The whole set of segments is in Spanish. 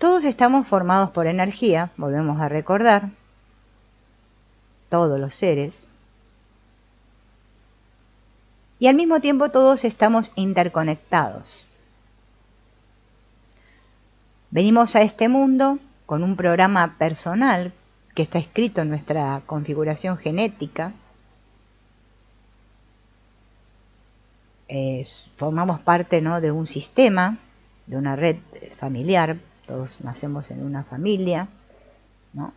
Todos estamos formados por energía, volvemos a recordar, todos los seres, y al mismo tiempo todos estamos interconectados. Venimos a este mundo con un programa personal que está escrito en nuestra configuración genética. Formamos parte, ¿no?, de un sistema, de una red familiar. Todos nacemos en una familia, ¿no?,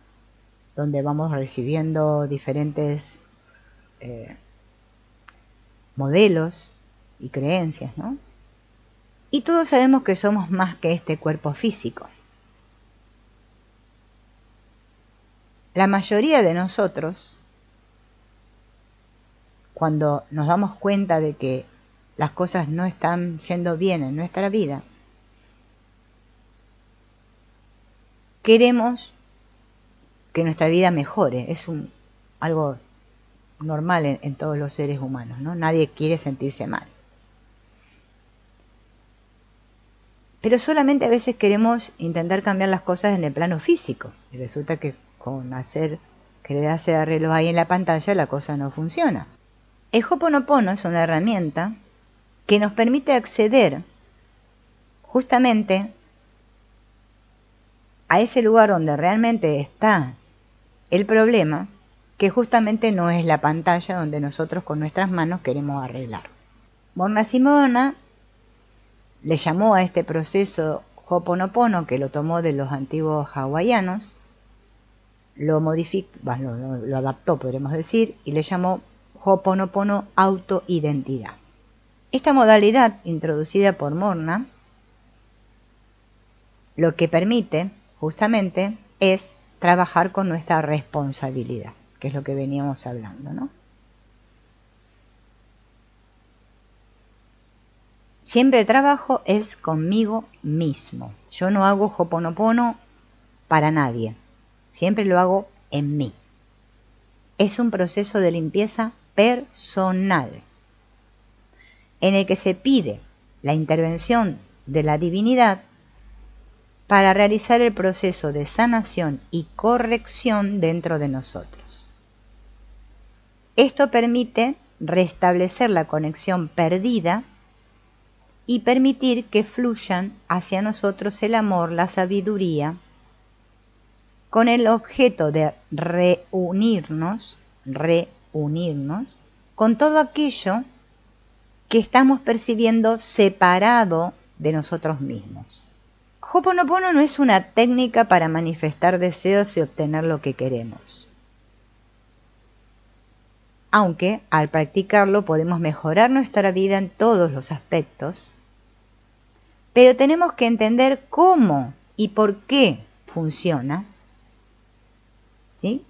donde vamos recibiendo diferentes modelos y creencias, ¿no? Y todos sabemos que somos más que este cuerpo físico. La mayoría de nosotros, cuando nos damos cuenta de que las cosas no están yendo bien en nuestra vida, queremos que nuestra vida mejore. Es algo normal en todos los seres humanos, ¿no? Nadie quiere sentirse mal. Pero solamente a veces queremos intentar cambiar las cosas en el plano físico. Y resulta que con querer hacer arreglos ahí en la pantalla, la cosa no funciona. El Ho'oponopono es una herramienta que nos permite acceder justamente a ese lugar donde realmente está el problema, que justamente no es la pantalla donde nosotros con nuestras manos queremos arreglar. Morna Simona le llamó a este proceso Ho'oponopono, que lo tomó de los antiguos hawaianos, lo adaptó, podremos decir, y le llamó Ho'oponopono autoidentidad. Esta modalidad, introducida por Morna, lo que permite justamente es trabajar con nuestra responsabilidad, que es lo que veníamos hablando, ¿no? Siempre el trabajo es conmigo mismo. Yo no hago Ho'oponopono para nadie. Siempre lo hago en mí. Es un proceso de limpieza personal, en el que se pide la intervención de la divinidad para realizar el proceso de sanación y corrección dentro de nosotros. Esto permite restablecer la conexión perdida y permitir que fluyan hacia nosotros el amor, la sabiduría, con el objeto de reunirnos con todo aquello que estamos percibiendo separado de nosotros mismos. Ho'oponopono no es una técnica para manifestar deseos y obtener lo que queremos. Aunque al practicarlo podemos mejorar nuestra vida en todos los aspectos, pero tenemos que entender cómo y por qué funciona, ¿sí?,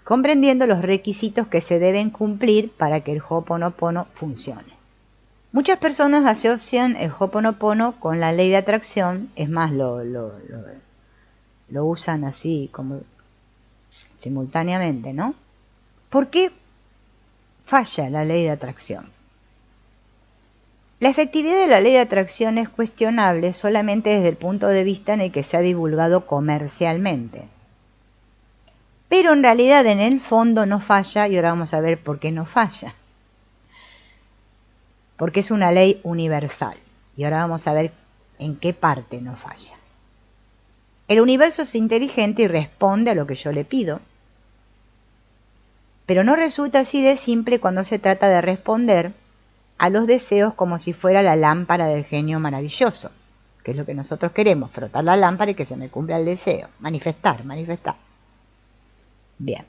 comprendiendo los requisitos que se deben cumplir para que el Ho'oponopono funcione. Muchas personas asocian el Ho'oponopono con la ley de atracción, es más, lo usan así como simultáneamente, ¿no? ¿Por qué falla la ley de atracción? La efectividad de la ley de atracción es cuestionable solamente desde el punto de vista en el que se ha divulgado comercialmente. Pero en realidad, en el fondo, no falla, y ahora vamos a ver por qué no falla. Porque es una ley universal. Y ahora vamos a ver en qué parte no falla. El universo es inteligente y responde a lo que yo le pido. Pero no resulta así de simple cuando se trata de responder a los deseos como si fuera la lámpara del genio maravilloso, que es lo que nosotros queremos, frotar la lámpara y que se me cumpla el deseo, manifestar. Bien.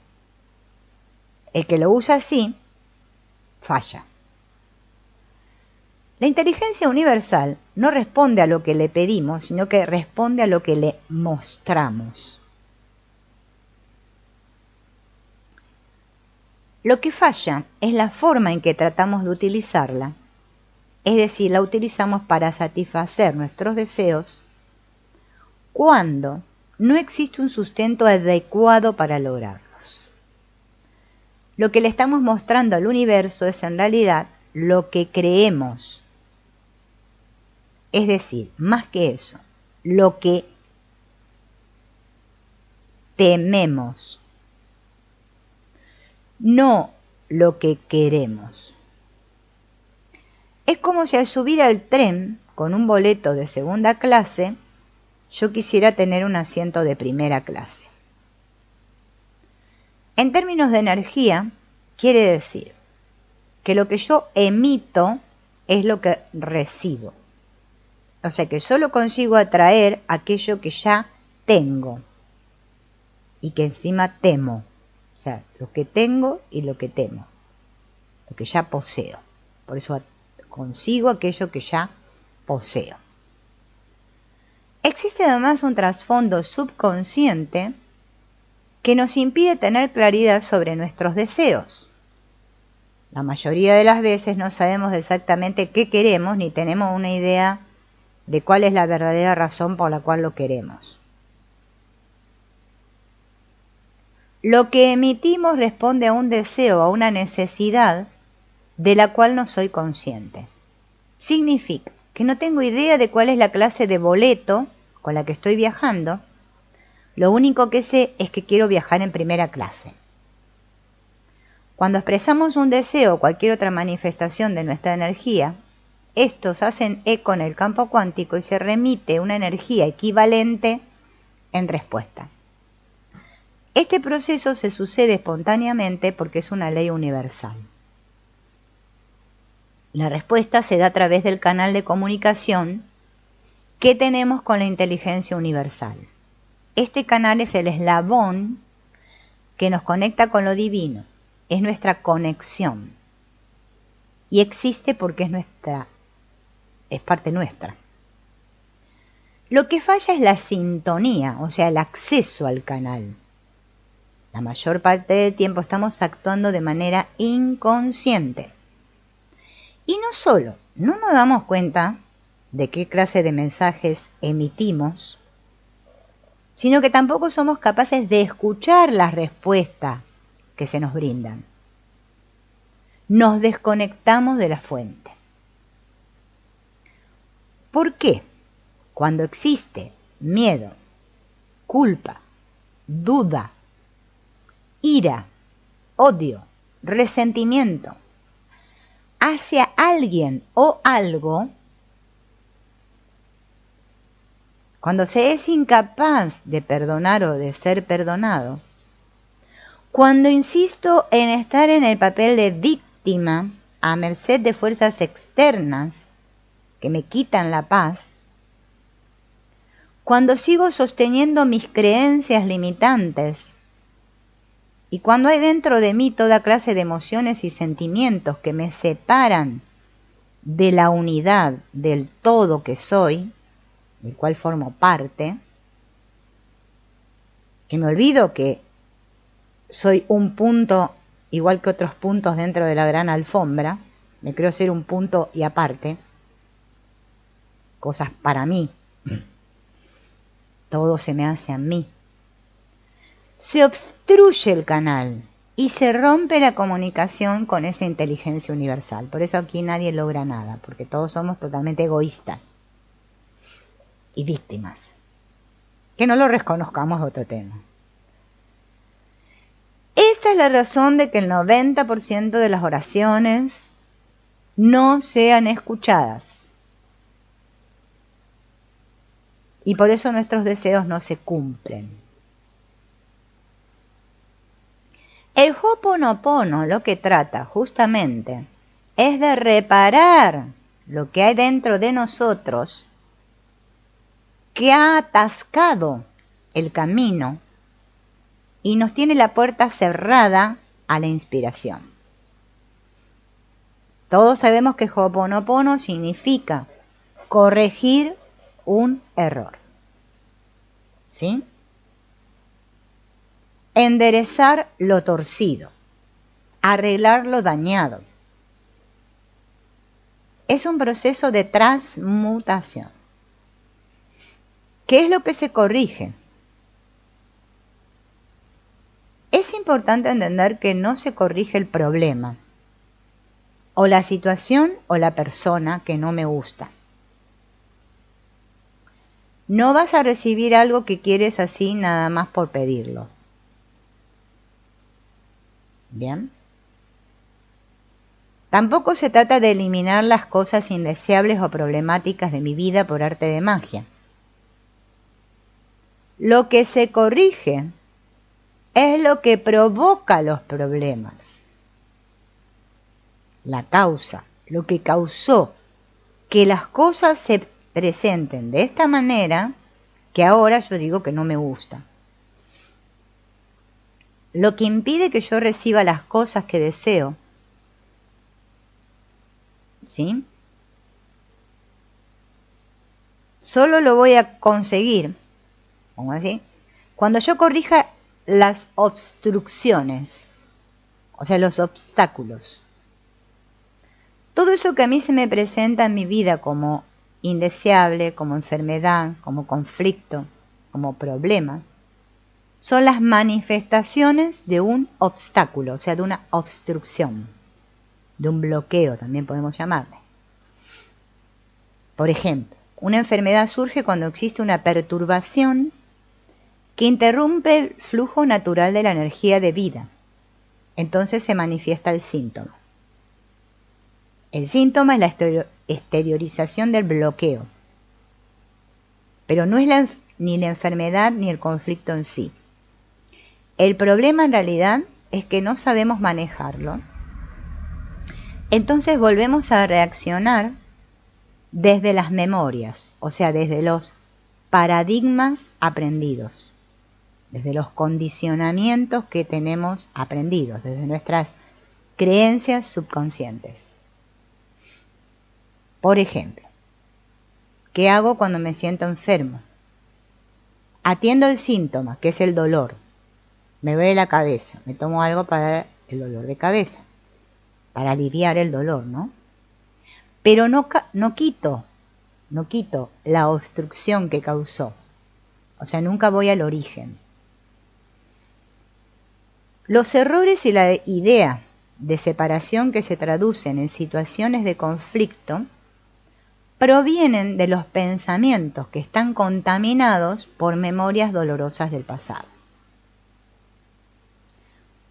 El que lo usa así, falla. La inteligencia universal no responde a lo que le pedimos, sino que responde a lo que le mostramos. Lo que falla es la forma en que tratamos de utilizarla, es decir, la utilizamos para satisfacer nuestros deseos cuando no existe un sustento adecuado para lograrlos. Lo que le estamos mostrando al universo es en realidad lo que creemos. Es decir, más que eso, lo que tememos, no lo que queremos. Es como si al subir al tren con un boleto de segunda clase, yo quisiera tener un asiento de primera clase. En términos de energía, quiere decir que lo que yo emito es lo que recibo. O sea que solo consigo atraer aquello que ya tengo y que encima temo. O sea, lo que tengo y lo que temo, lo que ya poseo. Por eso consigo aquello que ya poseo. Existe además un trasfondo subconsciente que nos impide tener claridad sobre nuestros deseos. La mayoría de las veces no sabemos exactamente qué queremos ni tenemos una idea de cuál es la verdadera razón por la cual lo queremos. Lo que emitimos responde a un deseo, a una necesidad de la cual no soy consciente. Significa que no tengo idea de cuál es la clase de boleto con la que estoy viajando. Lo único que sé es que quiero viajar en primera clase. Cuando expresamos un deseo o cualquier otra manifestación de nuestra energía, estos hacen eco en el campo cuántico y se remite una energía equivalente en respuesta. Este proceso se sucede espontáneamente porque es una ley universal. La respuesta se da a través del canal de comunicación que tenemos con la inteligencia universal. Este canal es el eslabón que nos conecta con lo divino, es nuestra conexión y existe porque es parte nuestra. Lo que falla es la sintonía, o sea, el acceso al canal. La mayor parte del tiempo estamos actuando de manera inconsciente. Y no solo, no nos damos cuenta de qué clase de mensajes emitimos, sino que tampoco somos capaces de escuchar las respuestas que se nos brindan. Nos desconectamos de la fuente. ¿Por qué? Cuando existe miedo, culpa, duda, ira, odio, resentimiento hacia alguien o algo, cuando se es incapaz de perdonar o de ser perdonado, cuando insisto en estar en el papel de víctima a merced de fuerzas externas que me quitan la paz, cuando sigo sosteniendo mis creencias limitantes y cuando hay dentro de mí toda clase de emociones y sentimientos que me separan de la unidad del todo que soy, del cual formo parte, que me olvido que soy un punto igual que otros puntos dentro de la gran alfombra, me creo ser un punto y aparte, cosas para mí, todo se me hace a mí. Se obstruye el canal y se rompe la comunicación con esa inteligencia universal. Por eso aquí nadie logra nada, porque todos somos totalmente egoístas y víctimas. Que no lo reconozcamos otro tema. Esta es la razón de que el 90% de las oraciones no sean escuchadas. Y por eso nuestros deseos no se cumplen. El Ho'oponopono lo que trata justamente es de reparar lo que hay dentro de nosotros que ha atascado el camino y nos tiene la puerta cerrada a la inspiración. Todos sabemos que Ho'oponopono significa corregir un error. ¿Sí? Enderezar lo torcido, arreglar lo dañado. Es un proceso de transmutación. ¿Qué es lo que se corrige? Es importante entender que no se corrige el problema, o la situación o la persona que no me gusta. no vas a recibir algo que quieres así nada más por pedirlo. ¿Bien? Tampoco se trata de eliminar las cosas indeseables o problemáticas de mi vida por arte de magia. Lo que se corrige es lo que provoca los problemas. La causa, lo que causó que las cosas se presenten de esta manera, que ahora yo digo que no me gusta. Lo que impide que yo reciba las cosas que deseo, ¿sí? Solo lo voy a conseguir, como así, cuando yo corrija las obstrucciones, o sea, los obstáculos. Todo eso que a mí se me presenta en mi vida como indeseable, como enfermedad, como conflicto, como problemas, son las manifestaciones de un obstáculo, o sea, de una obstrucción, de un bloqueo, también podemos llamarle. Por ejemplo, una enfermedad surge cuando existe una perturbación que interrumpe el flujo natural de la energía de vida. Entonces se manifiesta el síntoma. El síntoma es la exteriorización del bloqueo, pero no es ni la enfermedad ni el conflicto en sí. El problema en realidad es que no sabemos manejarlo. Entonces volvemos a reaccionar desde las memorias, o sea, desde los paradigmas aprendidos, desde los condicionamientos que tenemos aprendidos, desde nuestras creencias subconscientes. Por ejemplo, ¿qué hago cuando me siento enfermo? Atiendo el síntoma, que es el dolor. Me duele la cabeza, me tomo algo para el dolor de cabeza, para aliviar el dolor, ¿no? Pero no quito la obstrucción que causó. O sea, nunca voy al origen. Los errores y la idea de separación que se traducen en situaciones de conflicto provienen de los pensamientos que están contaminados por memorias dolorosas del pasado.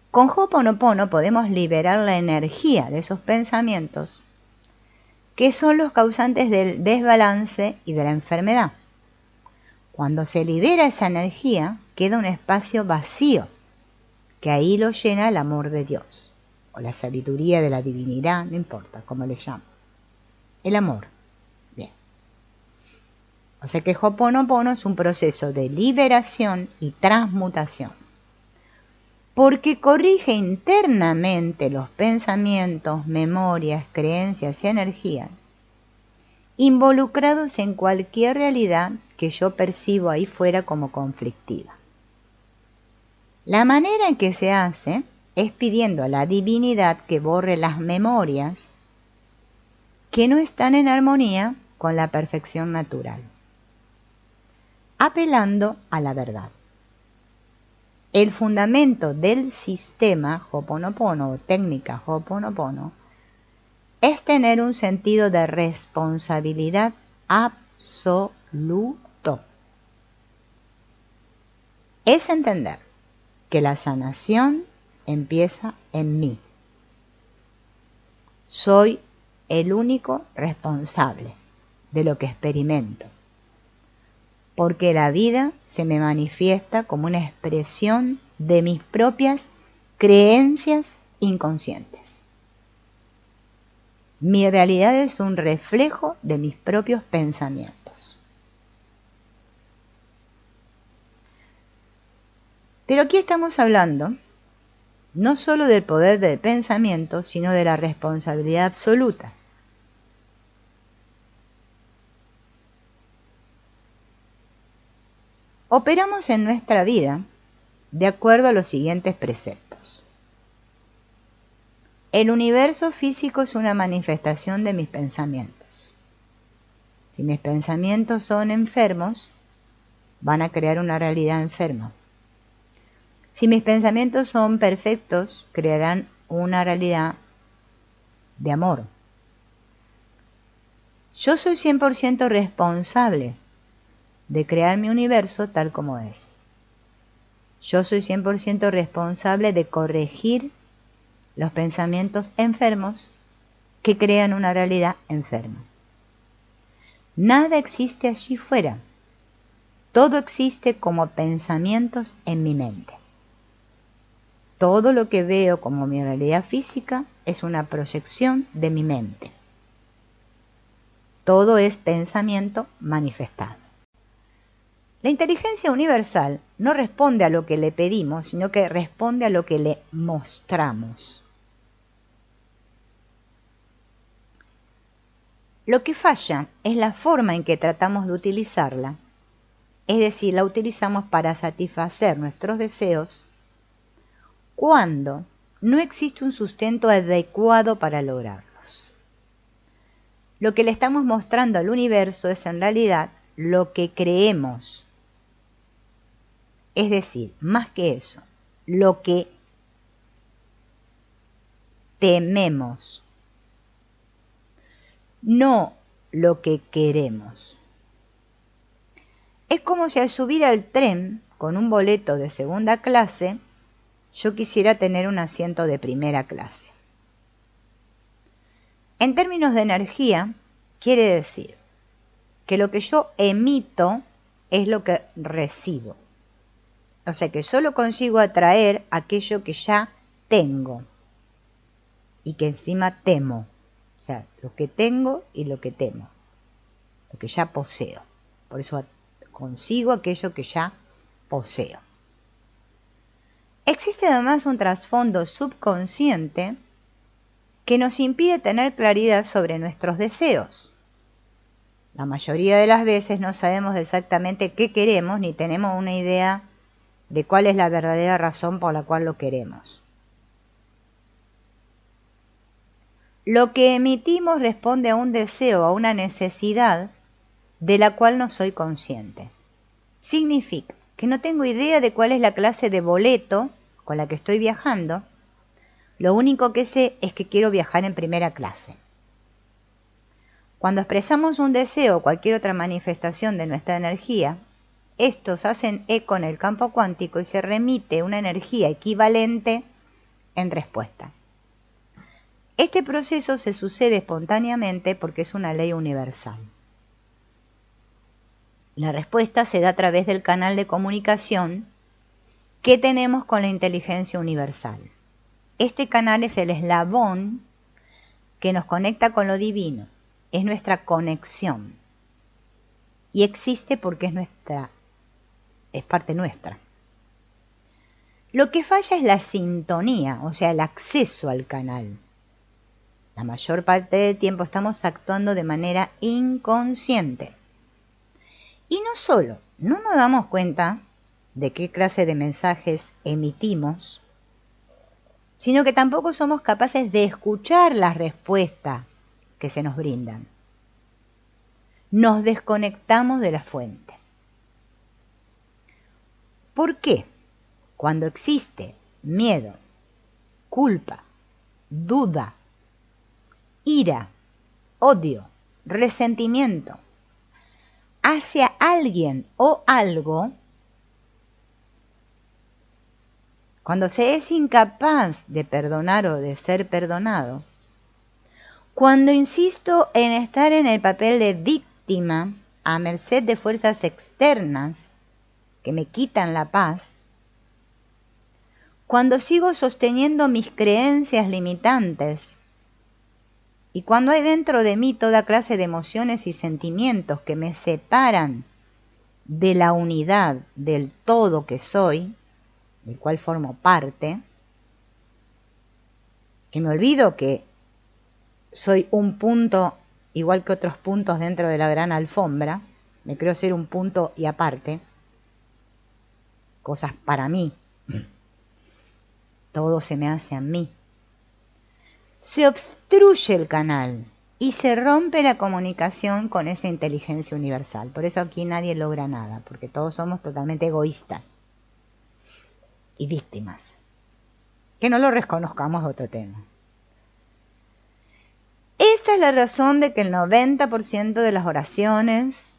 Con Ho'oponopono podemos liberar la energía de esos pensamientos que son los causantes del desbalance y de la enfermedad. Cuando se libera esa energía, queda un espacio vacío, que ahí lo llena el amor de Dios, o la sabiduría de la divinidad, no importa cómo le llamo. El amor. Bien. O sea que Ho'oponopono es un proceso de liberación y transmutación, porque corrige internamente los pensamientos, memorias, creencias y energías involucrados en cualquier realidad que yo percibo ahí fuera como conflictiva. La manera en que se hace es pidiendo a la divinidad que borre las memorias que no están en armonía con la perfección natural, apelando a la verdad. El fundamento del sistema Ho'oponopono o técnica Ho'oponopono es tener un sentido de responsabilidad absoluto. Es entender que la sanación empieza en mí. Soy el único responsable de lo que experimento, porque la vida se me manifiesta como una expresión de mis propias creencias inconscientes. Mi realidad es un reflejo de mis propios pensamientos. Pero aquí estamos hablando no solo del poder del pensamiento, sino de la responsabilidad absoluta. Operamos en nuestra vida de acuerdo a los siguientes preceptos. El universo físico es una manifestación de mis pensamientos. Si mis pensamientos son enfermos, van a crear una realidad enferma. Si mis pensamientos son perfectos, crearán una realidad de amor. Yo soy 100% responsable de crear mi universo tal como es. Yo soy 100% responsable de corregir los pensamientos enfermos que crean una realidad enferma. Nada existe allí fuera. Todo existe como pensamientos en mi mente. Todo lo que veo como mi realidad física es una proyección de mi mente. Todo es pensamiento manifestado. La inteligencia universal no responde a lo que le pedimos, sino que responde a lo que le mostramos. Lo que falla es la forma en que tratamos de utilizarla, es decir, la utilizamos para satisfacer nuestros deseos cuando no existe un sustento adecuado para lograrlos. Lo que le estamos mostrando al universo es en realidad lo que creemos. Es decir, más que eso, lo que tememos, no lo que queremos. Es como si al subir al tren con un boleto de segunda clase, yo quisiera tener un asiento de primera clase. En términos de energía, quiere decir que lo que yo emito es lo que recibo. O sea que solo consigo atraer aquello que ya tengo y que encima temo. O sea, lo que tengo y lo que temo, lo que ya poseo. Por eso consigo aquello que ya poseo. Existe además un trasfondo subconsciente que nos impide tener claridad sobre nuestros deseos. La mayoría de las veces no sabemos exactamente qué queremos ni tenemos una idea de cuál es la verdadera razón por la cual lo queremos. Lo que emitimos responde a un deseo, a una necesidad de la cual no soy consciente. Significa que no tengo idea de cuál es la clase de boleto con la que estoy viajando. Lo único que sé es que quiero viajar en primera clase. Cuando expresamos un deseo o cualquier otra manifestación de nuestra energía, estos hacen eco en el campo cuántico y se remite una energía equivalente en respuesta. Este proceso se sucede espontáneamente porque es una ley universal. La respuesta se da a través del canal de comunicación que tenemos con la inteligencia universal. Este canal es el eslabón que nos conecta con lo divino, es nuestra conexión y existe porque es parte nuestra. Lo que falla es la sintonía, o sea, el acceso al canal. La mayor parte del tiempo estamos actuando de manera inconsciente. Y no solo, no nos damos cuenta de qué clase de mensajes emitimos, sino que tampoco somos capaces de escuchar las respuestas que se nos brindan. Nos desconectamos de la fuente. ¿Por qué? Cuando existe miedo, culpa, duda, ira, odio, resentimiento hacia alguien o algo, cuando se es incapaz de perdonar o de ser perdonado, cuando insisto en estar en el papel de víctima a merced de fuerzas externas que me quitan la paz, cuando sigo sosteniendo mis creencias limitantes y cuando hay dentro de mí toda clase de emociones y sentimientos que me separan de la unidad del todo que soy, del cual formo parte, que me olvido que soy un punto igual que otros puntos dentro de la gran alfombra, me creo ser un punto y aparte, cosas para mí, todo se me hace a mí. Se obstruye el canal y se rompe la comunicación con esa inteligencia universal. Por eso aquí nadie logra nada, porque todos somos totalmente egoístas y víctimas. Que no lo reconozcamos es otro tema. Esta es la razón de que el 90% de las oraciones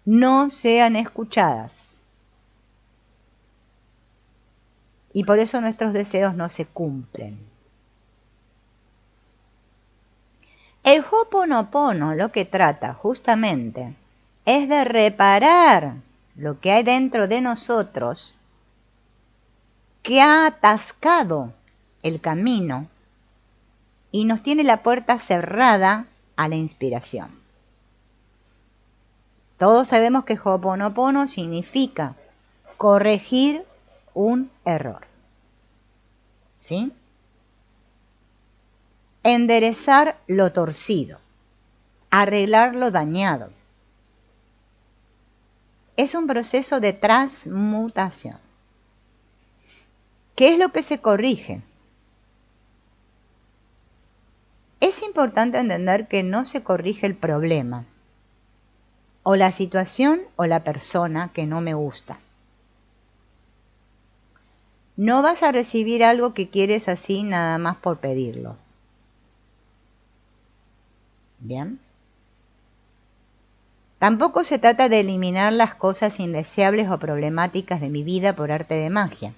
no sean escuchadas. Y por eso nuestros deseos no se cumplen. El Ho'oponopono lo que trata justamente es de reparar lo que hay dentro de nosotros que ha atascado el camino y nos tiene la puerta cerrada a la inspiración. Todos sabemos que Ho'oponopono significa corregir un error. ¿Sí? Enderezar lo torcido, arreglar lo dañado. Es un proceso de transmutación. ¿Qué es lo que se corrige? Es importante entender que no se corrige el problema, o la situación o la persona que no me gusta. No vas a recibir algo que quieres así nada más por pedirlo. ¿Bien? Tampoco se trata de eliminar las cosas indeseables o problemáticas de mi vida por arte de magia.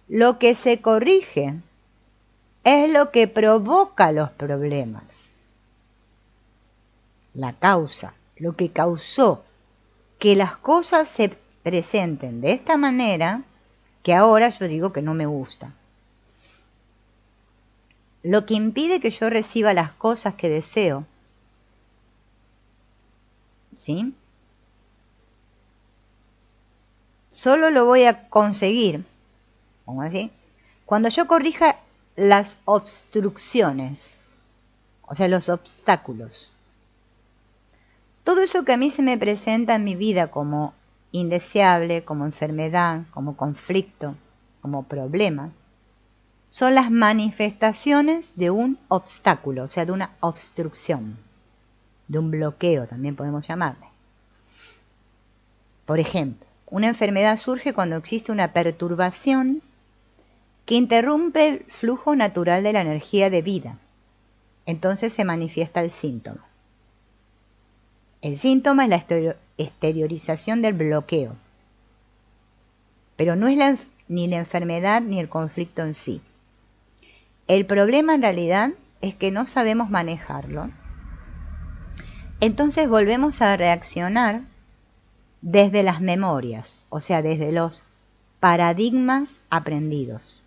Lo que se corrige es lo que provoca los problemas. La causa, lo que causó que las cosas se presenten de esta manera, que ahora yo digo que no me gusta. Lo que impide que yo reciba las cosas que deseo, ¿sí? Solo lo voy a conseguir, ¿cómo así? Cuando yo corrija las obstrucciones, o sea, los obstáculos. Todo eso que a mí se me presenta en mi vida como indeseable, como enfermedad, como conflicto, como problemas, son las manifestaciones de un obstáculo, o sea, de una obstrucción, de un bloqueo, también podemos llamarle. Por ejemplo, una enfermedad surge cuando existe una perturbación que interrumpe el flujo natural de la energía de vida. Entonces se manifiesta el síntoma. El síntoma es la exteriorización del bloqueo, pero no es ni la enfermedad ni el conflicto en sí. El problema en realidad es que no sabemos manejarlo. Entonces volvemos a reaccionar desde las memorias, o sea, desde los paradigmas aprendidos,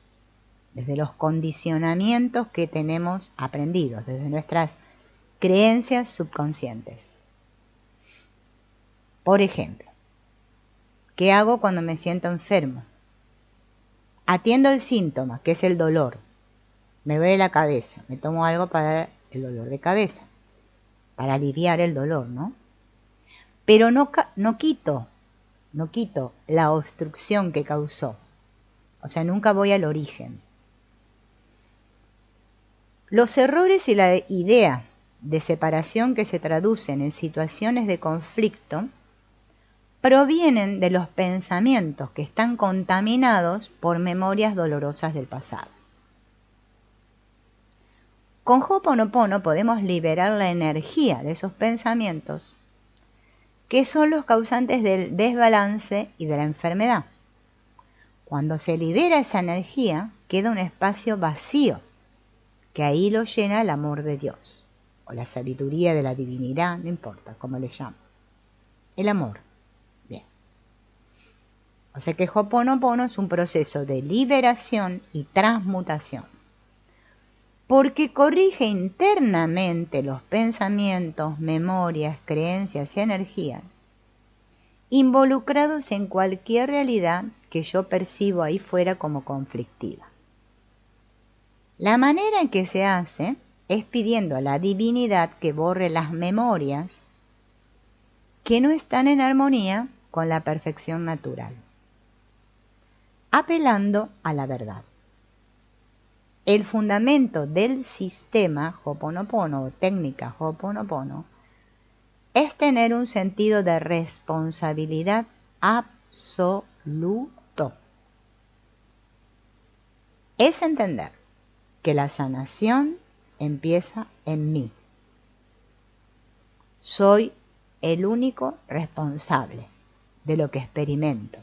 desde los condicionamientos que tenemos aprendidos, desde nuestras creencias subconscientes. Por ejemplo, ¿qué hago cuando me siento enfermo? Atiendo el síntoma, que es el dolor. Me duele la cabeza, me tomo algo para el dolor de cabeza, para aliviar el dolor, ¿no? Pero no quito la obstrucción que causó. O sea, nunca voy al origen. Los errores y la idea de separación que se traducen en situaciones de conflicto provienen de los pensamientos que están contaminados por memorias dolorosas del pasado. Con Ho'oponopono podemos liberar la energía de esos pensamientos que son los causantes del desbalance y de la enfermedad. Cuando se libera esa energía, queda un espacio vacío, que ahí lo llena el amor de Dios, o la sabiduría de la divinidad, no importa cómo le llamo. El amor. Bien. O sea que Ho'oponopono es un proceso de liberación y transmutación, porque corrige internamente los pensamientos, memorias, creencias y energías involucrados en cualquier realidad que yo percibo ahí fuera como conflictiva. La manera en que se hace es pidiendo a la divinidad que borre las memorias que no están en armonía con la perfección natural, apelando a la verdad. El fundamento del sistema Ho'oponopono o técnica Ho'oponopono es tener un sentido de responsabilidad absoluto. Es entender que la sanación empieza en mí. Soy el único responsable de lo que experimento,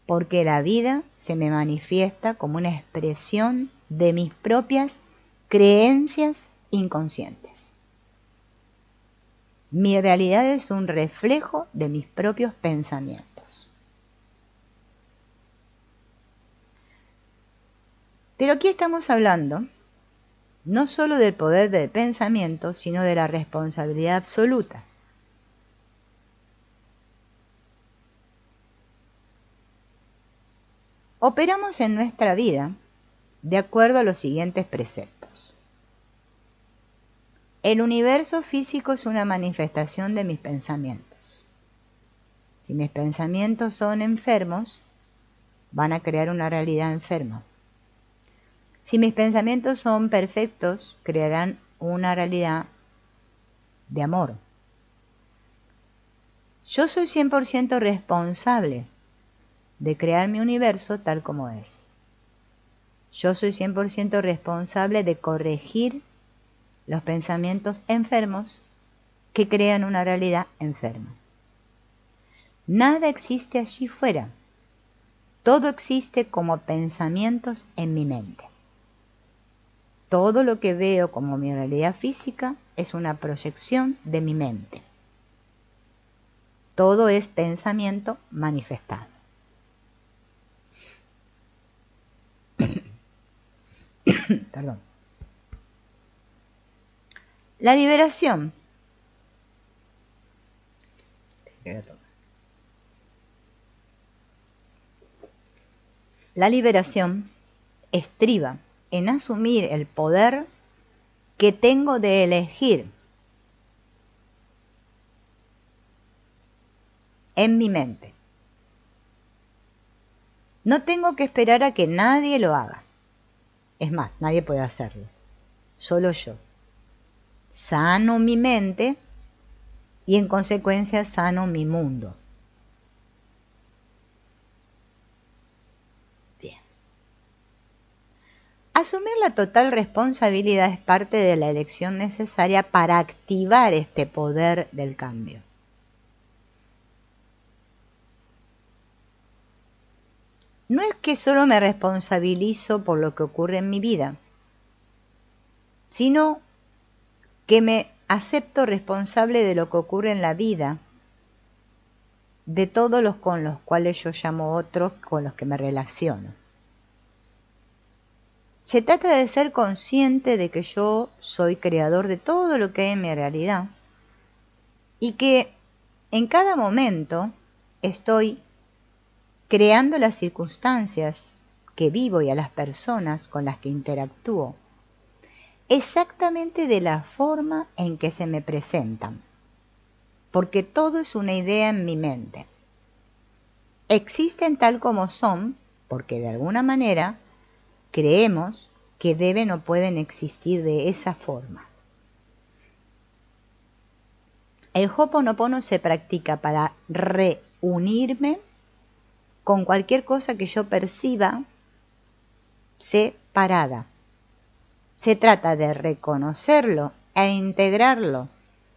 porque la vida se me manifiesta como una expresión de mis propias creencias inconscientes. Mi realidad es un reflejo de mis propios pensamientos. Pero aquí estamos hablando no solo del poder del pensamiento, sino de la responsabilidad absoluta. Operamos en nuestra vida de acuerdo a los siguientes preceptos. El universo físico es una manifestación de mis pensamientos. Si mis pensamientos son enfermos, van a crear una realidad enferma. Si mis pensamientos son perfectos, crearán una realidad de amor. Yo soy 100% responsable de crear mi universo tal como es. Yo soy 100% responsable de corregir los pensamientos enfermos que crean una realidad enferma. Nada existe allí fuera. Todo existe como pensamientos en mi mente. Todo lo que veo como mi realidad física es una proyección de mi mente. Todo es pensamiento manifestado. Perdón. La liberación. La liberación estriba en asumir el poder que tengo de elegir en mi mente. No tengo que esperar a que nadie lo haga. Es más, nadie puede hacerlo. Solo yo. Sano mi mente y en consecuencia sano mi mundo. Bien. Asumir la total responsabilidad es parte de la elección necesaria para activar este poder del cambio. No es que solo me responsabilizo por lo que ocurre en mi vida, sino que me acepto responsable de lo que ocurre en la vida de todos los con los cuales yo llamo otros, con los que me relaciono. Se trata de ser consciente de que yo soy creador de todo lo que hay en mi realidad y que en cada momento estoy creando las circunstancias que vivo y a las personas con las que interactúo exactamente de la forma en que se me presentan, porque todo es una idea en mi mente. Existen tal como son, porque de alguna manera creemos que deben o pueden existir de esa forma. El Ho'oponopono se practica para reunirme con cualquier cosa que yo perciba separada. Se trata de reconocerlo e integrarlo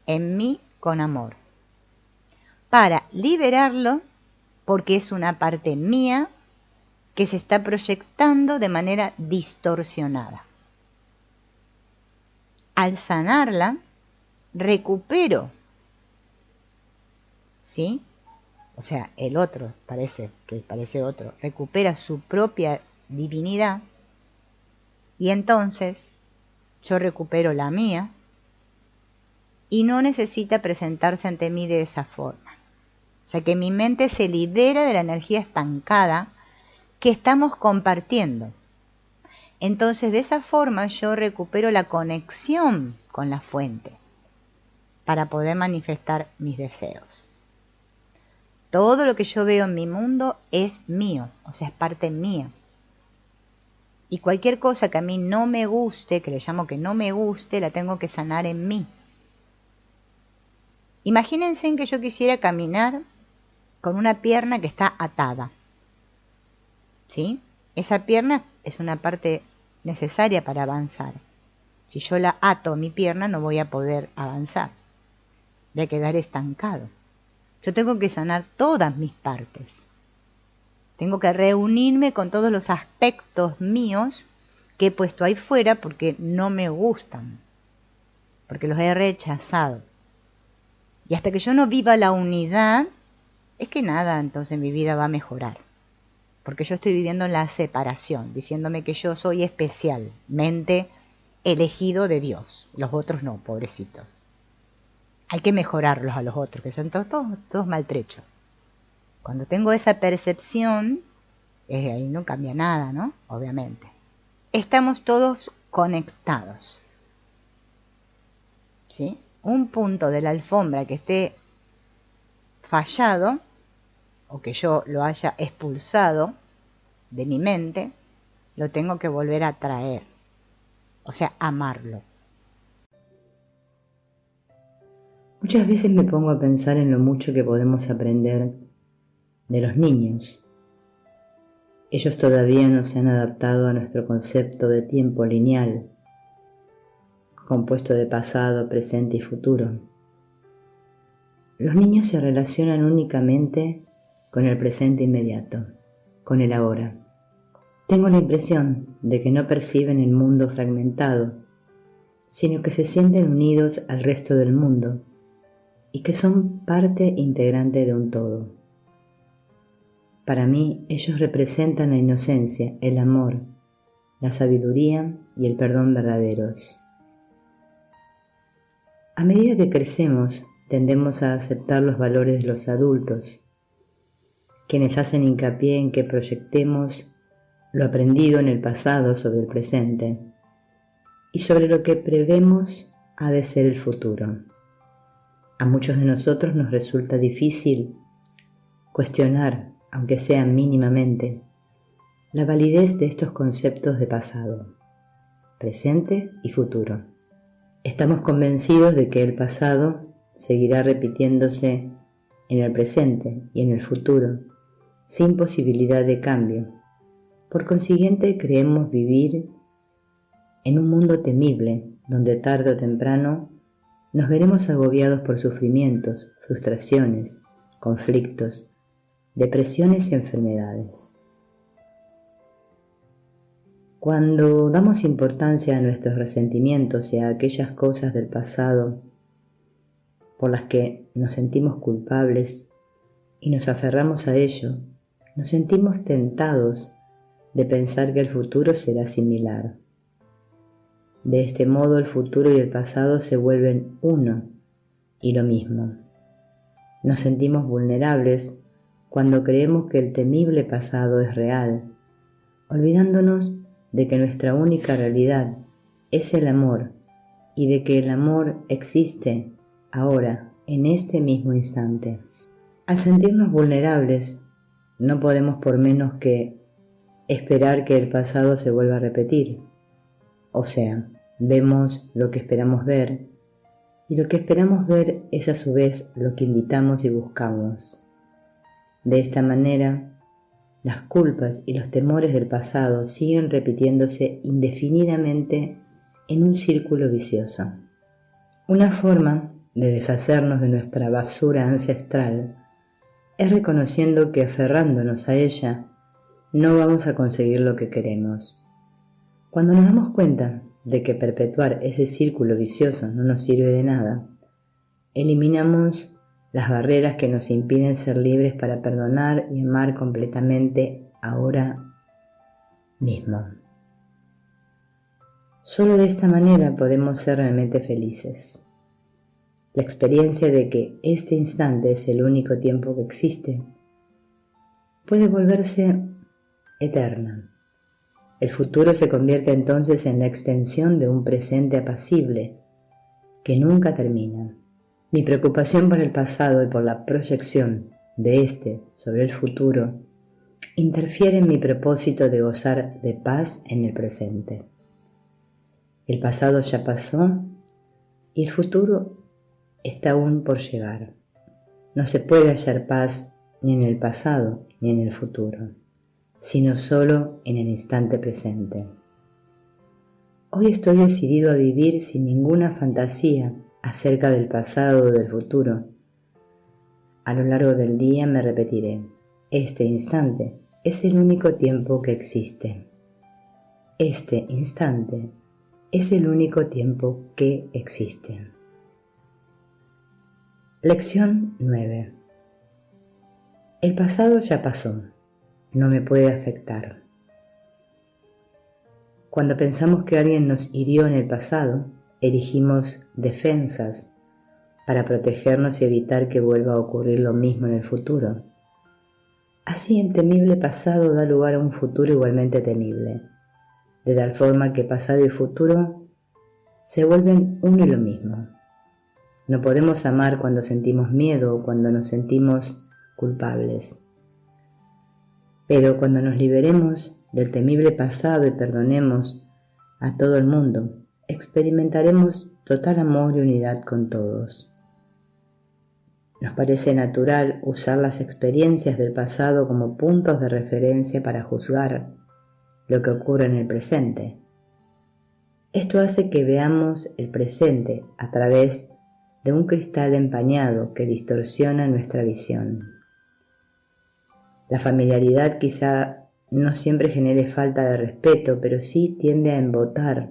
en mí con amor, para liberarlo porque es una parte mía que se está proyectando de manera distorsionada. Al sanarla, recupero, ¿sí? O sea, el otro, parece otro, recupera su propia divinidad y entonces yo recupero la mía y no necesita presentarse ante mí de esa forma. O sea que mi mente se libera de la energía estancada que estamos compartiendo. Entonces de esa forma yo recupero la conexión con la fuente para poder manifestar mis deseos. Todo lo que yo veo en mi mundo es mío, o sea, es parte mía. Y cualquier cosa que a mí no me guste, que le llamo que no me guste, la tengo que sanar en mí. Imagínense en que yo quisiera caminar con una pierna que está atada. ¿Sí? Esa pierna es una parte necesaria para avanzar. Si yo la ato a mi pierna no voy a poder avanzar. de quedar estancado. Yo tengo que sanar todas mis partes. Tengo que reunirme con todos los aspectos míos que he puesto ahí fuera porque no me gustan, porque los he rechazado. Y hasta que yo no viva la unidad, es que nada entonces mi vida va a mejorar. Porque yo estoy viviendo en la separación, diciéndome que yo soy especialmente elegido de Dios. Los otros no, pobrecitos. Hay que mejorarlos a los otros, que son todos maltrechos. Cuando tengo esa percepción, ahí no cambia nada, ¿no? Obviamente. Estamos todos conectados. ¿Sí? Un punto de la alfombra que esté fallado, o que yo lo haya expulsado de mi mente, lo tengo que volver a traer. O sea, amarlo. Muchas veces me pongo a pensar en lo mucho que podemos aprender de los niños. Ellos todavía no se han adaptado a nuestro concepto de tiempo lineal, compuesto de pasado, presente y futuro. Los niños se relacionan únicamente con el presente inmediato, con el ahora. Tengo la impresión de que no perciben el mundo fragmentado, sino que se sienten unidos al resto del mundo y que son parte integrante de un todo. Para mí, ellos representan la inocencia, el amor, la sabiduría y el perdón verdaderos. A medida que crecemos, tendemos a aceptar los valores de los adultos, quienes hacen hincapié en que proyectemos lo aprendido en el pasado sobre el presente y sobre lo que prevemos ha de ser el futuro. A muchos de nosotros nos resulta difícil cuestionar, aunque sea mínimamente, la validez de estos conceptos de pasado, presente y futuro. Estamos convencidos de que el pasado seguirá repitiéndose en el presente y en el futuro, sin posibilidad de cambio. Por consiguiente, creemos vivir en un mundo temible, donde tarde o temprano nos veremos agobiados por sufrimientos, frustraciones, conflictos, depresiones y enfermedades. Cuando damos importancia a nuestros resentimientos y a aquellas cosas del pasado por las que nos sentimos culpables y nos aferramos a ello, nos sentimos tentados de pensar que el futuro será similar. De este modo el futuro y el pasado se vuelven uno y lo mismo. Nos sentimos vulnerables cuando creemos que el temible pasado es real, olvidándonos de que nuestra única realidad es el amor y de que el amor existe ahora, en este mismo instante. Al sentirnos vulnerables, no podemos por menos que esperar que el pasado se vuelva a repetir. O sea, vemos lo que esperamos ver, y lo que esperamos ver es a su vez lo que invitamos y buscamos. De esta manera, las culpas y los temores del pasado siguen repitiéndose indefinidamente en un círculo vicioso. Una forma de deshacernos de nuestra basura ancestral es reconociendo que aferrándonos a ella no vamos a conseguir lo que queremos. Cuando nos damos cuenta de que perpetuar ese círculo vicioso no nos sirve de nada, eliminamos las barreras que nos impiden ser libres para perdonar y amar completamente ahora mismo. Solo de esta manera podemos ser realmente felices. La experiencia de que este instante es el único tiempo que existe puede volverse eterna. El futuro se convierte entonces en la extensión de un presente apacible que nunca termina. Mi preocupación por el pasado y por la proyección de este sobre el futuro interfiere en mi propósito de gozar de paz en el presente. El pasado ya pasó y el futuro está aún por llegar. No se puede hallar paz ni en el pasado ni en el futuro, sino solo en el instante presente. Hoy estoy decidido a vivir sin ninguna fantasía acerca del pasado o del futuro. A lo largo del día me repetiré: este instante es el único tiempo que existe. Este instante es el único tiempo que existe. Lección 9. El pasado ya pasó, no me puede afectar. Cuando pensamos que alguien nos hirió en el pasado, erigimos defensas para protegernos y evitar que vuelva a ocurrir lo mismo en el futuro. Así el temible pasado da lugar a un futuro igualmente temible, de tal forma que pasado y futuro se vuelven uno y lo mismo. No podemos amar cuando sentimos miedo o cuando nos sentimos culpables. Pero cuando nos liberemos del temible pasado y perdonemos a todo el mundo, experimentaremos total amor y unidad con todos. Nos parece natural usar las experiencias del pasado como puntos de referencia para juzgar lo que ocurre en el presente. Esto hace que veamos el presente a través de un cristal empañado que distorsiona nuestra visión. La familiaridad quizá no siempre genere falta de respeto, pero sí tiende a embotar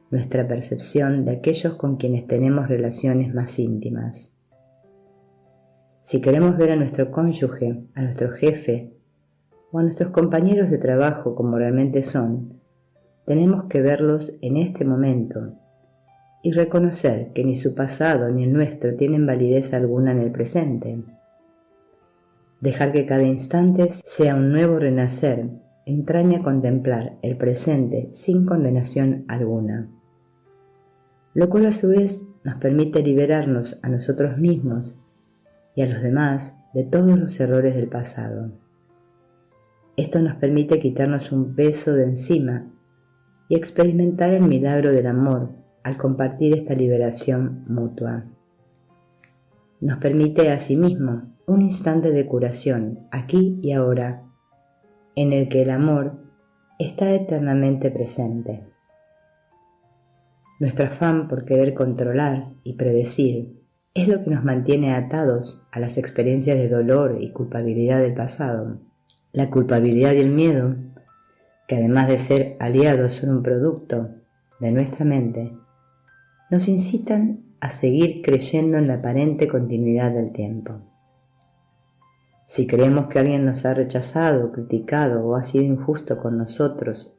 nuestra percepción de aquellos con quienes tenemos relaciones más íntimas. Si queremos ver a nuestro cónyuge, a nuestro jefe o a nuestros compañeros de trabajo como realmente son, tenemos que verlos en este momento y reconocer que ni su pasado ni el nuestro tienen validez alguna en el presente. Dejar que cada instante sea un nuevo renacer entraña contemplar el presente sin condenación alguna, lo cual a su vez nos permite liberarnos a nosotros mismos y a los demás de todos los errores del pasado. Esto nos permite quitarnos un peso de encima y experimentar el milagro del amor al compartir esta liberación mutua. Nos permite asimismo un instante de curación, aquí y ahora, en el que el amor está eternamente presente. Nuestro afán por querer controlar y predecir es lo que nos mantiene atados a las experiencias de dolor y culpabilidad del pasado. La culpabilidad y el miedo, que además de ser aliados son un producto de nuestra mente, nos incitan a seguir creyendo en la aparente continuidad del tiempo. Si creemos que alguien nos ha rechazado, criticado o ha sido injusto con nosotros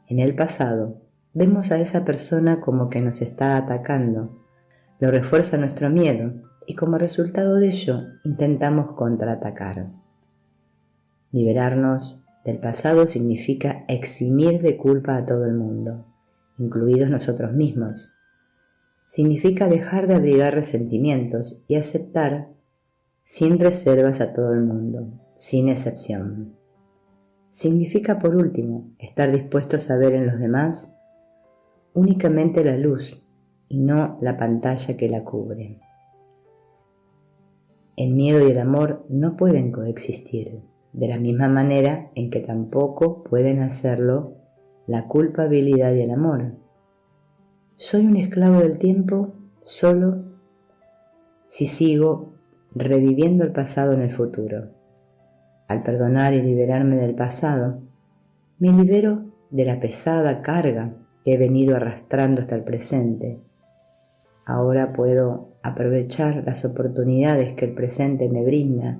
en el pasado, vemos a esa persona como que nos está atacando, lo refuerza nuestro miedo y como resultado de ello intentamos contraatacar. Liberarnos del pasado significa eximir de culpa a todo el mundo, incluidos nosotros mismos. Significa dejar de abrigar resentimientos y aceptar sin reservas a todo el mundo, sin excepción. Significa, por último, estar dispuestos a ver en los demás únicamente la luz y no la pantalla que la cubre. El miedo y el amor no pueden coexistir, de la misma manera en que tampoco pueden hacerlo la culpabilidad y el amor. Soy un esclavo del tiempo solo si sigo reviviendo el pasado en el futuro. Al perdonar y liberarme del pasado, me libero de la pesada carga que he venido arrastrando hasta el presente. Ahora puedo aprovechar las oportunidades que el presente me brinda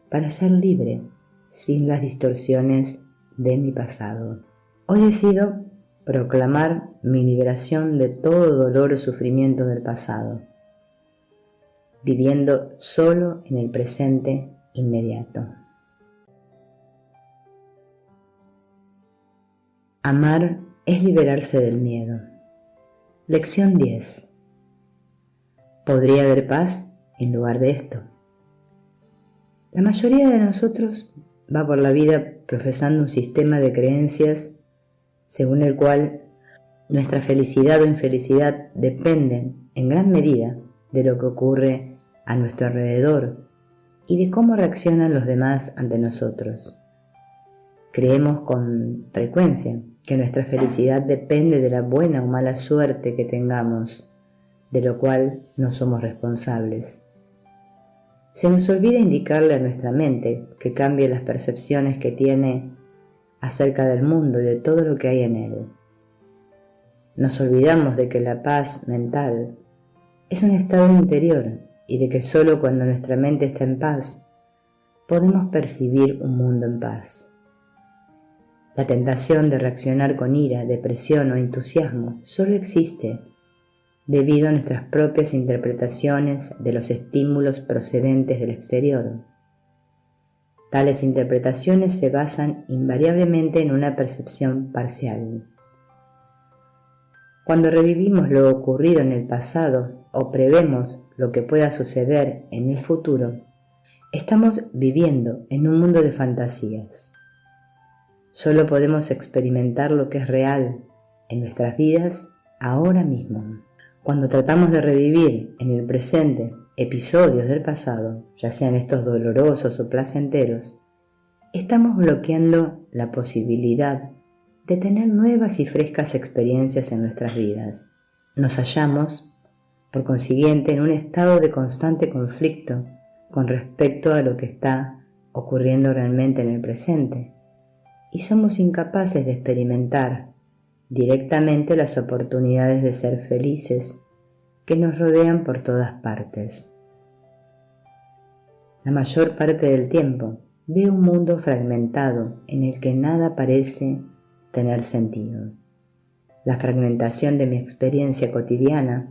para ser libre sin las distorsiones de mi pasado. Hoy decido proclamar mi liberación de todo dolor o sufrimiento del pasado, viviendo solo en el presente inmediato. Amar es liberarse del miedo. Lección 10. Podría haber paz en lugar de esto. La mayoría de nosotros va por la vida profesando un sistema de creencias según el cual nuestra felicidad o infelicidad dependen en gran medida de lo que ocurre a nuestro alrededor y de cómo reaccionan los demás ante nosotros. Creemos con frecuencia que nuestra felicidad depende de la buena o mala suerte que tengamos, de lo cual no somos responsables. Se nos olvida indicarle a nuestra mente que cambie las percepciones que tiene acerca del mundo y de todo lo que hay en él. Nos olvidamos de que la paz mental es un estado interior y de que solo cuando nuestra mente está en paz podemos percibir un mundo en paz. La tentación de reaccionar con ira, depresión o entusiasmo solo existe debido a nuestras propias interpretaciones de los estímulos procedentes del exterior. Tales interpretaciones se basan invariablemente en una percepción parcial. Cuando revivimos lo ocurrido en el pasado o prevemos lo que pueda suceder en el futuro, estamos viviendo en un mundo de fantasías. Solo podemos experimentar lo que es real en nuestras vidas ahora mismo. Cuando tratamos de revivir en el presente episodios del pasado, ya sean estos dolorosos o placenteros, estamos bloqueando la posibilidad de tener nuevas y frescas experiencias en nuestras vidas. Nos hallamos, por consiguiente, en un estado de constante conflicto con respecto a lo que está ocurriendo realmente en el presente, y somos incapaces de experimentar directamente las oportunidades de ser felices que nos rodean por todas partes. La mayor parte del tiempo veo un mundo fragmentado en el que nada parece tener sentido. La fragmentación de mi experiencia cotidiana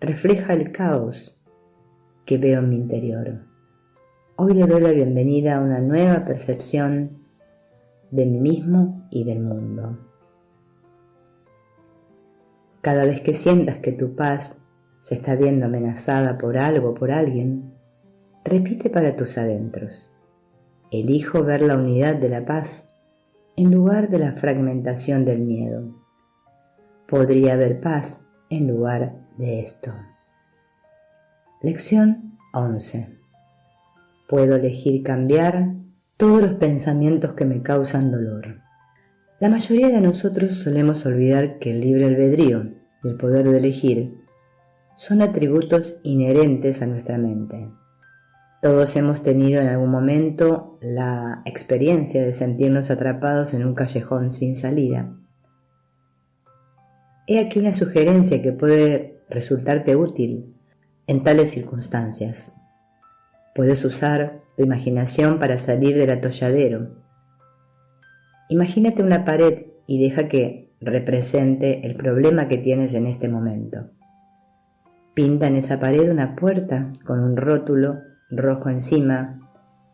refleja el caos que veo en mi interior. Hoy le doy la bienvenida a una nueva percepción de mí mismo y del mundo. Cada vez que sientas que tu paz se está viendo amenazada por algo o por alguien, repite para tus adentros: elijo ver la unidad de la paz en lugar de la fragmentación del miedo. Podría haber paz en lugar de esto. Lección 11. Puedo elegir cambiar todos los pensamientos que me causan dolor. La mayoría de nosotros solemos olvidar que el libre albedrío y el poder de elegir son atributos inherentes a nuestra mente. Todos hemos tenido en algún momento la experiencia de sentirnos atrapados en un callejón sin salida. He aquí una sugerencia que puede resultarte útil en tales circunstancias. Puedes usar tu imaginación para salir del atolladero. Imagínate una pared y deja que represente el problema que tienes en este momento. Pinta en esa pared una puerta con un rótulo rojo encima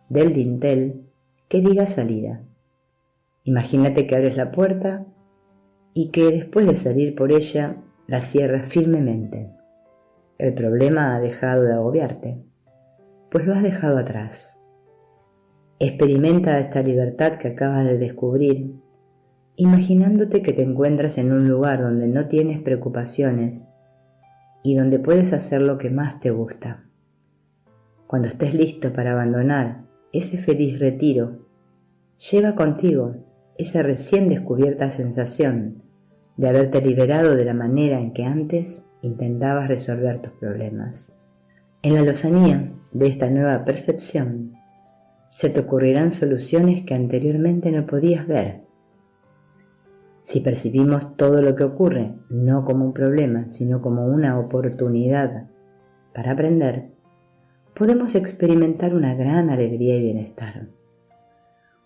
del dintel que diga salida. Imagínate que abres la puerta y que después de salir por ella la cierras firmemente. El problema ha dejado de agobiarte, pues lo has dejado atrás. Experimenta esta libertad que acabas de descubrir, imaginándote que te encuentras en un lugar donde no tienes preocupaciones y donde puedes hacer lo que más te gusta. Cuando estés listo para abandonar ese feliz retiro, lleva contigo esa recién descubierta sensación de haberte liberado de la manera en que antes intentabas resolver tus problemas. En la lozanía de esta nueva percepción, se te ocurrirán soluciones que anteriormente no podías ver. Si percibimos todo lo que ocurre no como un problema, sino como una oportunidad para aprender, podemos experimentar una gran alegría y bienestar.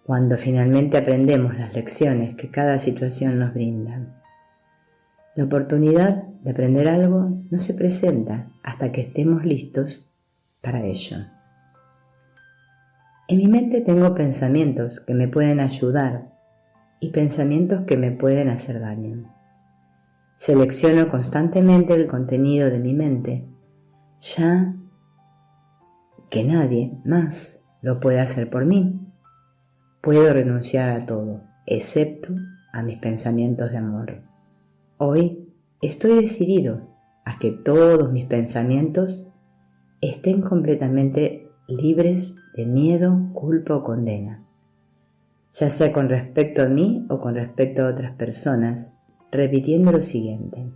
Cuando finalmente aprendemos las lecciones que cada situación nos brinda, la oportunidad de aprender algo no se presenta hasta que estemos listos para ello. En mi mente tengo pensamientos que me pueden ayudar y pensamientos que me pueden hacer daño. Selecciono constantemente el contenido de mi mente, ya que nadie más lo puede hacer por mí. Puedo renunciar a todo, excepto a mis pensamientos de amor. Hoy estoy decidido a que todos mis pensamientos estén completamente libres de miedo, culpa o condena, ya sea con respecto a mí o con respecto a otras personas, repitiendo lo siguiente: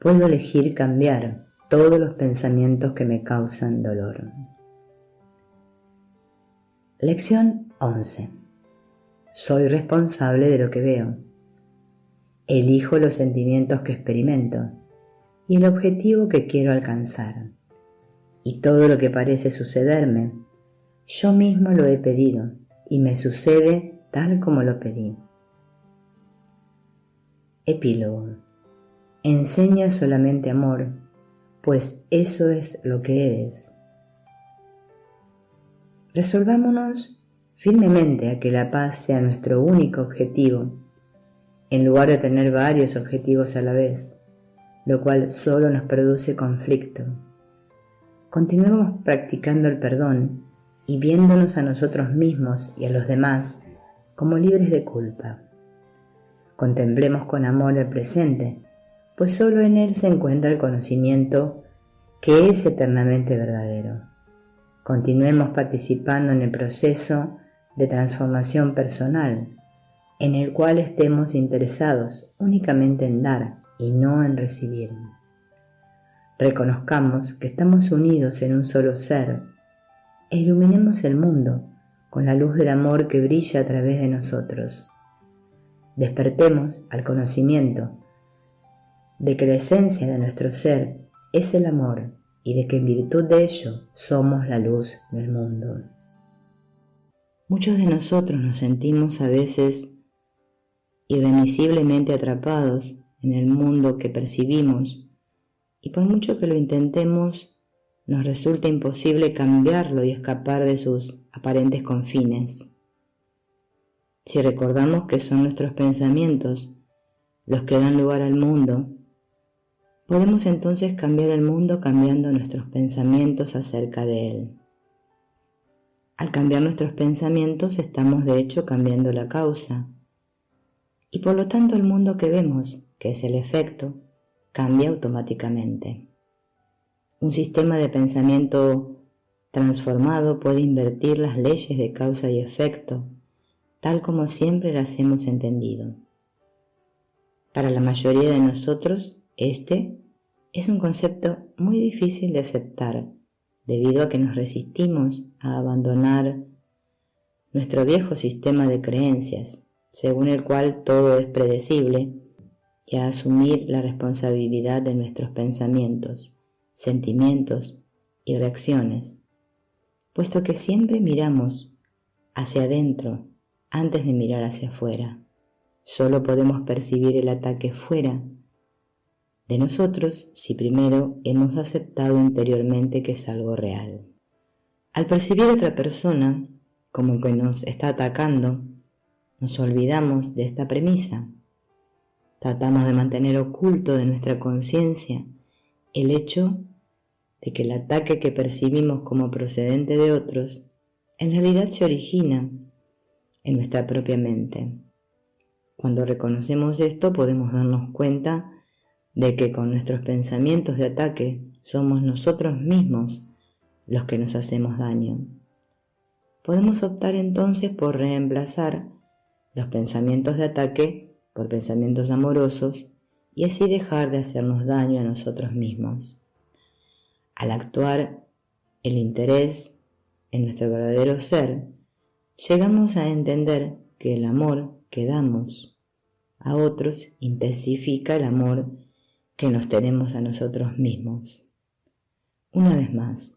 puedo elegir cambiar todos los pensamientos que me causan dolor. Lección 11. Soy responsable de lo que veo. Elijo los sentimientos que experimento y el objetivo que quiero alcanzar. Y todo lo que parece sucederme, yo mismo lo he pedido y me sucede tal como lo pedí. Epílogo. Enseña solamente amor, pues eso es lo que eres. Resolvámonos firmemente a que la paz sea nuestro único objetivo, en lugar de tener varios objetivos a la vez, lo cual solo nos produce conflicto. Continuemos practicando el perdón y viéndonos a nosotros mismos y a los demás como libres de culpa. Contemplemos con amor el presente, pues solo en él se encuentra el conocimiento que es eternamente verdadero. Continuemos participando en el proceso de transformación personal, en el cual estemos interesados únicamente en dar y no en recibir. Reconozcamos que estamos unidos en un solo ser e iluminemos el mundo con la luz del amor que brilla a través de nosotros. Despertemos al conocimiento de que la esencia de nuestro ser es el amor y de que en virtud de ello somos la luz del mundo. Muchos de nosotros nos sentimos a veces irremisiblemente atrapados en el mundo que percibimos y por mucho que lo intentemos, nos resulta imposible cambiarlo y escapar de sus aparentes confines. Si recordamos que son nuestros pensamientos los que dan lugar al mundo, podemos entonces cambiar el mundo cambiando nuestros pensamientos acerca de él. Al cambiar nuestros pensamientos estamos de hecho cambiando la causa, y por lo tanto el mundo que vemos, que es el efecto, cambia automáticamente. Un sistema de pensamiento transformado puede invertir las leyes de causa y efecto, tal como siempre las hemos entendido. Para la mayoría de nosotros, este es un concepto muy difícil de aceptar, debido a que nos resistimos a abandonar nuestro viejo sistema de creencias, según el cual todo es predecible, y a asumir la responsabilidad de nuestros pensamientos, sentimientos y reacciones, puesto que siempre miramos hacia adentro antes de mirar hacia afuera. Solo podemos percibir el ataque fuera de nosotros si primero hemos aceptado interiormente que es algo real. Al percibir a otra persona como que nos está atacando, nos olvidamos de esta premisa. Tratamos de mantener oculto de nuestra conciencia el hecho de que el ataque que percibimos como procedente de otros en realidad se origina en nuestra propia mente. Cuando reconocemos esto podemos darnos cuenta de que con nuestros pensamientos de ataque somos nosotros mismos los que nos hacemos daño. Podemos optar entonces por reemplazar los pensamientos de ataque por pensamientos amorosos y así dejar de hacernos daño a nosotros mismos. Al actuar el interés en nuestro verdadero ser, llegamos a entender que el amor que damos a otros intensifica el amor que nos tenemos a nosotros mismos. Una vez más,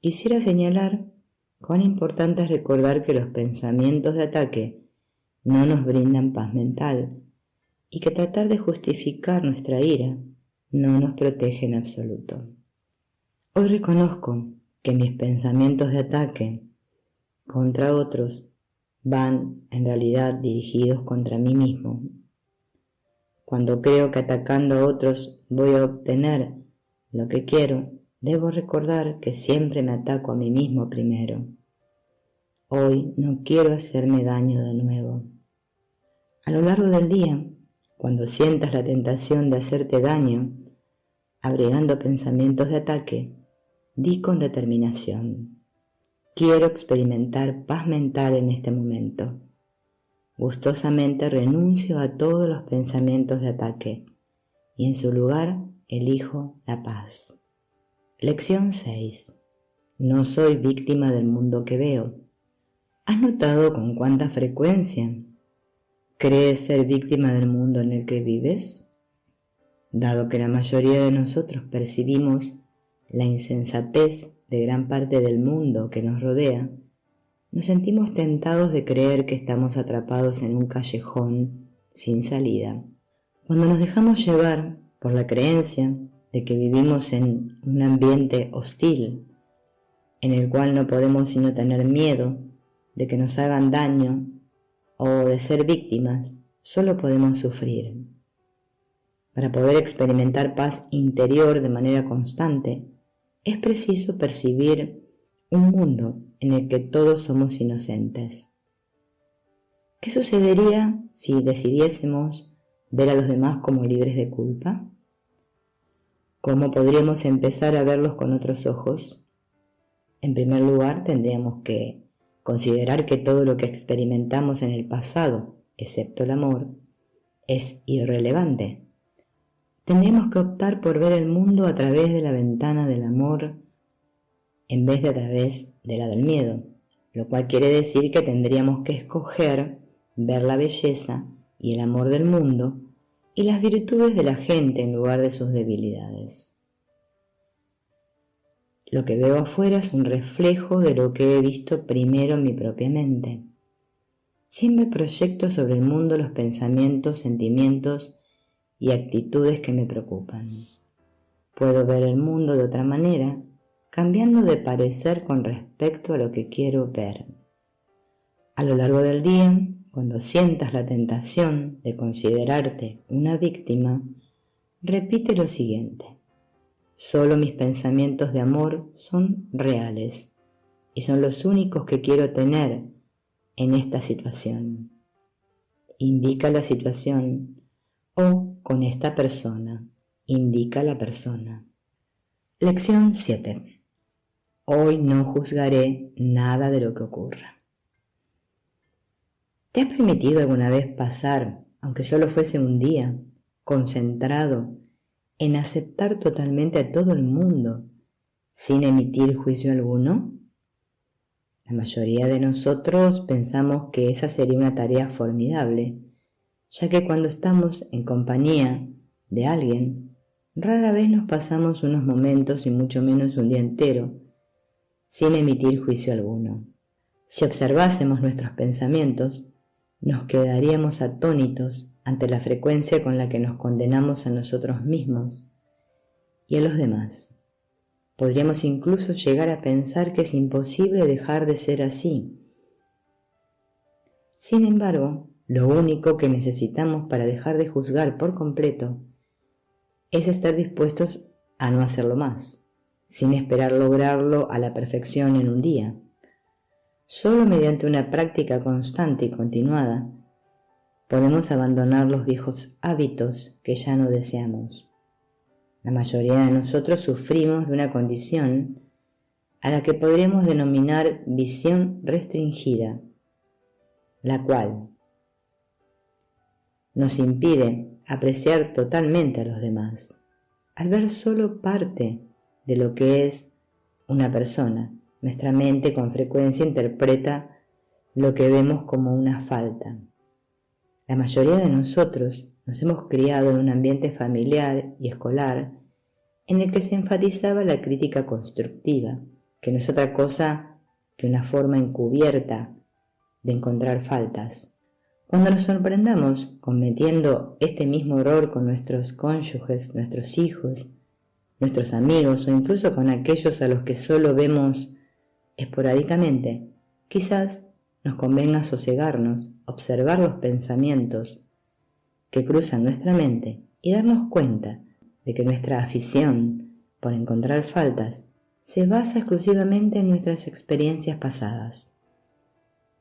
quisiera señalar cuán importante es recordar que los pensamientos de ataque no nos brindan paz mental y que tratar de justificar nuestra ira no nos protege en absoluto. Hoy reconozco que mis pensamientos de ataque contra otros van en realidad dirigidos contra mí mismo. Cuando creo que atacando a otros voy a obtener lo que quiero, debo recordar que siempre me ataco a mí mismo primero. Hoy no quiero hacerme daño de nuevo. A lo largo del día, cuando sientas la tentación de hacerte daño, abrigando pensamientos de ataque, di con determinación: quiero experimentar paz mental en este momento. Gustosamente renuncio a todos los pensamientos de ataque y en su lugar elijo la paz. Lección 6. No soy víctima del mundo que veo. ¿Has notado con cuánta frecuencia crees ser víctima del mundo en el que vives? Dado que la mayoría de nosotros percibimos la insensatez de gran parte del mundo que nos rodea, nos sentimos tentados de creer que estamos atrapados en un callejón sin salida. Cuando nos dejamos llevar por la creencia de que vivimos en un ambiente hostil, en el cual no podemos sino tener miedo de que nos hagan daño o de ser víctimas, solo podemos sufrir. Para poder experimentar paz interior de manera constante, es preciso percibir un mundo en el que todos somos inocentes. ¿Qué sucedería si decidiésemos ver a los demás como libres de culpa? ¿Cómo podríamos empezar a verlos con otros ojos? En primer lugar, tendríamos que considerar que todo lo que experimentamos en el pasado, excepto el amor, es irrelevante. Tendríamos que optar por ver el mundo a través de la ventana del amor en vez de a través de la del miedo, lo cual quiere decir que tendríamos que escoger ver la belleza y el amor del mundo y las virtudes de la gente en lugar de sus debilidades. Lo que veo afuera es un reflejo de lo que he visto primero en mi propia mente. Siempre proyecto sobre el mundo los pensamientos, sentimientos y actitudes que me preocupan. Puedo ver el mundo de otra manera, cambiando de parecer con respecto a lo que quiero ver. A lo largo del día, cuando sientas la tentación de considerarte una víctima, repite lo siguiente: solo mis pensamientos de amor son reales y son los únicos que quiero tener en esta situación. Indica la situación o con esta persona, indica la persona. Lección 7. Hoy no juzgaré nada de lo que ocurra. ¿Te has permitido alguna vez pasar, aunque solo fuese un día, concentrado en aceptar totalmente a todo el mundo sin emitir juicio alguno? La mayoría de nosotros pensamos que esa sería una tarea formidable, ya que cuando estamos en compañía de alguien, rara vez nos pasamos unos momentos y mucho menos un día entero sin emitir juicio alguno. Si observásemos nuestros pensamientos, nos quedaríamos atónitos ante la frecuencia con la que nos condenamos a nosotros mismos y a los demás. Podríamos incluso llegar a pensar que es imposible dejar de ser así. Sin embargo, lo único que necesitamos para dejar de juzgar por completo es estar dispuestos a no hacerlo más, sin esperar lograrlo a la perfección en un día. Solo mediante una práctica constante y continuada podemos abandonar los viejos hábitos que ya no deseamos. La mayoría de nosotros sufrimos de una condición a la que podríamos denominar visión restringida, la cual nos impide apreciar totalmente a los demás, al ver solo parte de lo que es una persona. Nuestra mente con frecuencia interpreta lo que vemos como una falta. La mayoría de nosotros nos hemos criado en un ambiente familiar y escolar en el que se enfatizaba la crítica constructiva, que no es otra cosa que una forma encubierta de encontrar faltas. Cuando nos sorprendamos cometiendo este mismo error con nuestros cónyuges, nuestros hijos, nuestros amigos o incluso con aquellos a los que solo vemos esporádicamente, quizás nos convenga sosegarnos, observar los pensamientos que cruzan nuestra mente y darnos cuenta de que nuestra afición por encontrar faltas se basa exclusivamente en nuestras experiencias pasadas.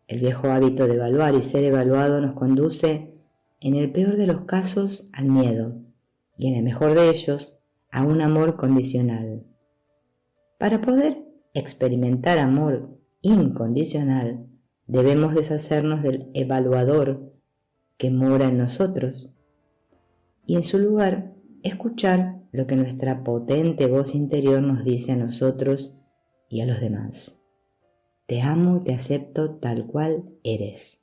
El viejo hábito de evaluar y ser evaluado nos conduce, en el peor de los casos, al miedo y en el mejor de ellos, a un amor condicional. Para poder experimentar amor incondicional, debemos deshacernos del evaluador que mora en nosotros y en su lugar escuchar lo que nuestra potente voz interior nos dice a nosotros y a los demás. Te amo y te acepto tal cual eres.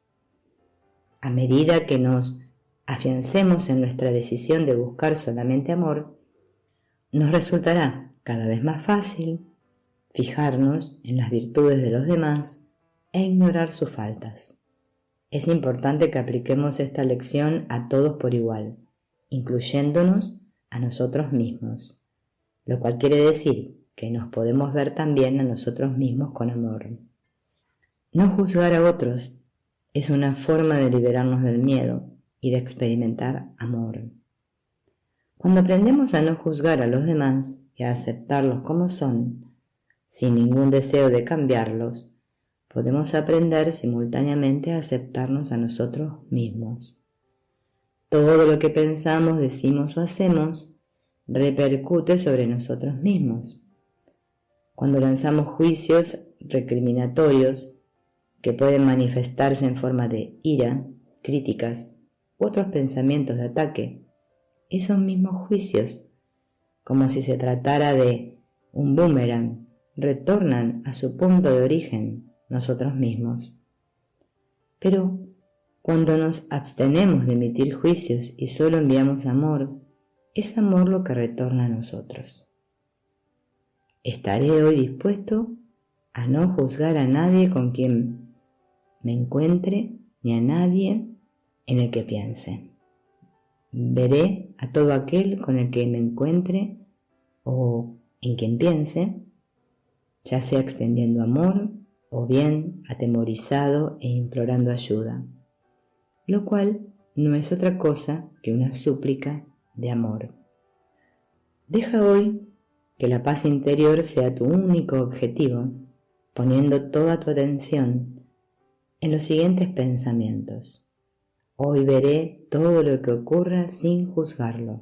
A medida que nos afiancemos en nuestra decisión de buscar solamente amor, nos resultará cada vez más fácil fijarnos en las virtudes de los demás e ignorar sus faltas. Es importante que apliquemos esta lección a todos por igual, incluyéndonos a nosotros mismos, lo cual quiere decir que nos podemos ver también a nosotros mismos con amor. No juzgar a otros es una forma de liberarnos del miedo y de experimentar amor. Cuando aprendemos a no juzgar a los demás y a aceptarlos como son, sin ningún deseo de cambiarlos, podemos aprender simultáneamente a aceptarnos a nosotros mismos. Todo lo que pensamos, decimos o hacemos repercute sobre nosotros mismos. Cuando lanzamos juicios recriminatorios que pueden manifestarse en forma de ira, críticas u otros pensamientos de ataque, esos mismos juicios, como si se tratara de un boomerang, retornan a su punto de origen, nosotros mismos. Pero cuando nos abstenemos de emitir juicios y solo enviamos amor, es amor lo que retorna a nosotros. Estaré hoy dispuesto a no juzgar a nadie con quien me encuentre, ni a nadie en el que piense. Veré a todo aquel con el que me encuentre o en quien piense, ya sea extendiendo amor o bien atemorizado e implorando ayuda, lo cual no es otra cosa que una súplica de amor. Deja hoy que la paz interior sea tu único objetivo, poniendo toda tu atención en los siguientes pensamientos. Hoy veré todo lo que ocurra sin juzgarlo.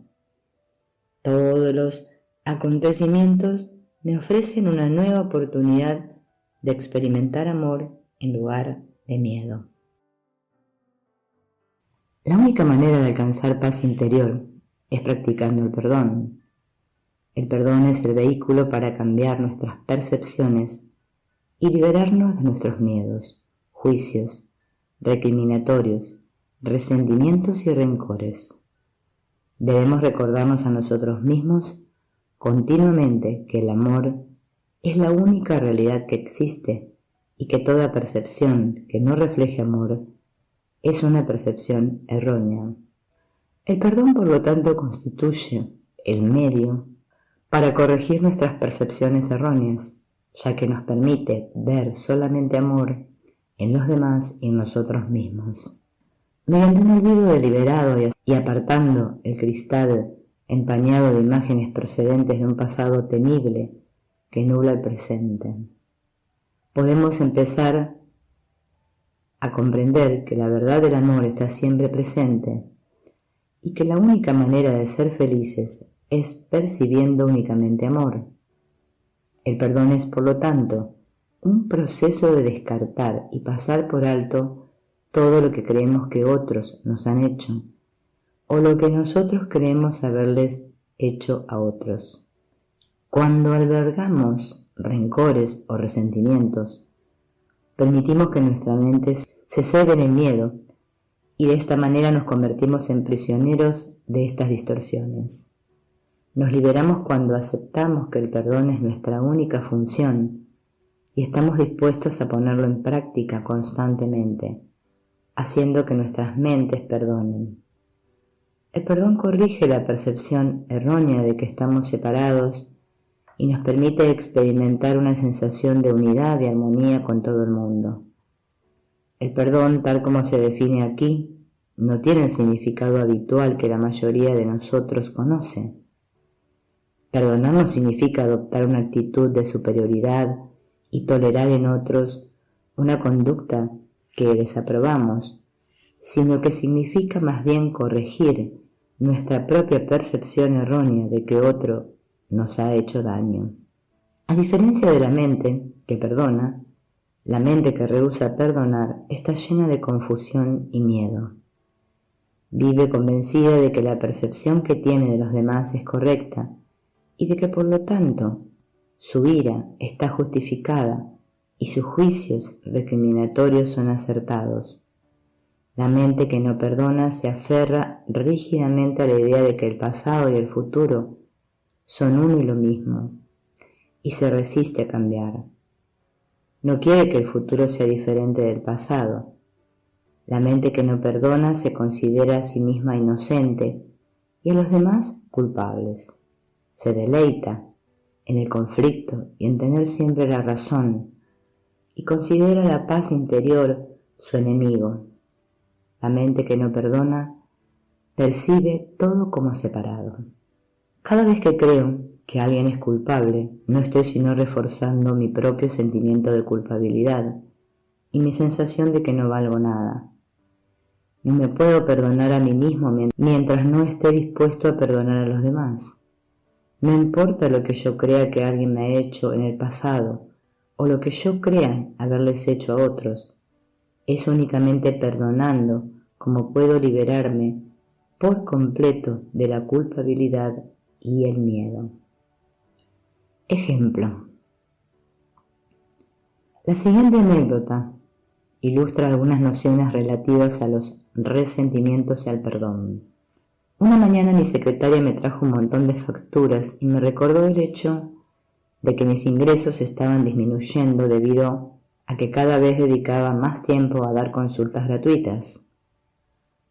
Todos los acontecimientos me ofrecen una nueva oportunidad de experimentar amor en lugar de miedo. La única manera de alcanzar paz interior es practicando el perdón. El perdón es el vehículo para cambiar nuestras percepciones y liberarnos de nuestros miedos, juicios, recriminatorios, resentimientos y rencores. Debemos recordarnos a nosotros mismos continuamente que el amor es la única realidad que existe y que toda percepción que no refleje amor es una percepción errónea. El perdón, por lo tanto, constituye el medio para corregir nuestras percepciones erróneas, ya que nos permite ver solamente amor en los demás y en nosotros mismos. Mediante un olvido deliberado y apartando el cristal empañado de imágenes procedentes de un pasado temible que nubla el presente, podemos empezar a comprender que la verdad del amor está siempre presente y que la única manera de ser felices es percibiendo únicamente amor. El perdón es, por lo tanto, un proceso de descartar y pasar por alto todo lo que creemos que otros nos han hecho o lo que nosotros creemos haberles hecho a otros. Cuando albergamos rencores o resentimientos, permitimos que nuestra mente se cede en el miedo y de esta manera nos convertimos en prisioneros de estas distorsiones. Nos liberamos cuando aceptamos que el perdón es nuestra única función y estamos dispuestos a ponerlo en práctica constantemente, haciendo que nuestras mentes perdonen. El perdón corrige la percepción errónea de que estamos separados y nos permite experimentar una sensación de unidad y armonía con todo el mundo. El perdón, tal como se define aquí, no tiene el significado habitual que la mayoría de nosotros conoce. Perdonar no significa adoptar una actitud de superioridad y tolerar en otros una conducta que desaprobamos, sino que significa más bien corregir nuestra propia percepción errónea de que otro nos ha hecho daño. A diferencia de la mente que perdona, la mente que rehúsa perdonar está llena de confusión y miedo. Vive convencida de que la percepción que tiene de los demás es correcta y de que por lo tanto su ira está justificada y sus juicios recriminatorios son acertados. La mente que no perdona se aferra rígidamente a la idea de que el pasado y el futuro son uno y lo mismo, y se resiste a cambiar. No quiere que el futuro sea diferente del pasado. La mente que no perdona se considera a sí misma inocente y a los demás culpables. Se deleita en el conflicto y en tener siempre la razón, y considera la paz interior su enemigo. La mente que no perdona percibe todo como separado. Cada vez que creo que alguien es culpable, no estoy sino reforzando mi propio sentimiento de culpabilidad y mi sensación de que no valgo nada. No me puedo perdonar a mí mismo mientras no esté dispuesto a perdonar a los demás. No importa lo que yo crea que alguien me ha hecho en el pasado o lo que yo crea haberles hecho a otros. Es únicamente perdonando como puedo liberarme por completo de la culpabilidad y el miedo. Ejemplo. La siguiente anécdota ilustra algunas nociones relativas a los resentimientos y al perdón. Una mañana mi secretaria me trajo un montón de facturas y me recordó el hecho de que mis ingresos estaban disminuyendo debido a que cada vez dedicaba más tiempo a dar consultas gratuitas.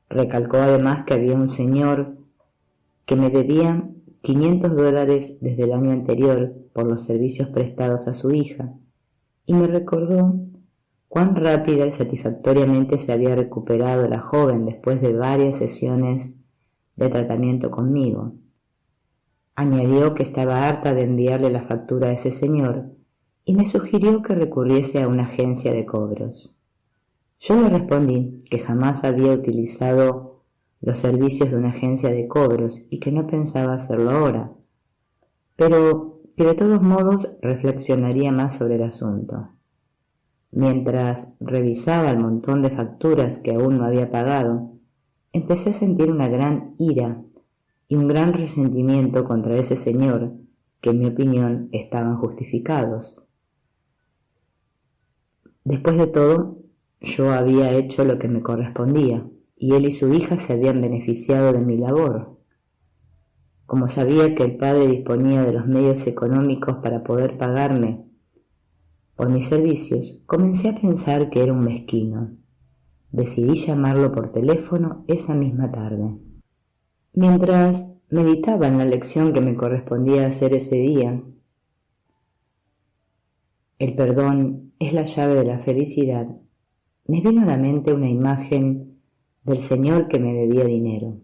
Recalcó además que había un señor que me debía $500 desde el año anterior por los servicios prestados a su hija, y me recordó cuán rápida y satisfactoriamente se había recuperado la joven después de varias sesiones de tratamiento conmigo. Añadió que estaba harta de enviarle la factura a ese señor y me sugirió que recurriese a una agencia de cobros. Yo le respondí que jamás había utilizado los servicios de una agencia de cobros y que no pensaba hacerlo ahora, pero que de todos modos reflexionaría más sobre el asunto. Mientras revisaba el montón de facturas que aún no había pagado, empecé a sentir una gran ira y un gran resentimiento contra ese señor que en mi opinión estaban justificados. Después de todo, yo había hecho lo que me correspondía y él y su hija se habían beneficiado de mi labor. Como sabía que el padre disponía de los medios económicos para poder pagarme por mis servicios, comencé a pensar que era un mezquino. Decidí llamarlo por teléfono esa misma tarde. Mientras meditaba en la lección que me correspondía hacer ese día, el perdón es la llave de la felicidad, me vino a la mente una imagen del señor que me debía dinero.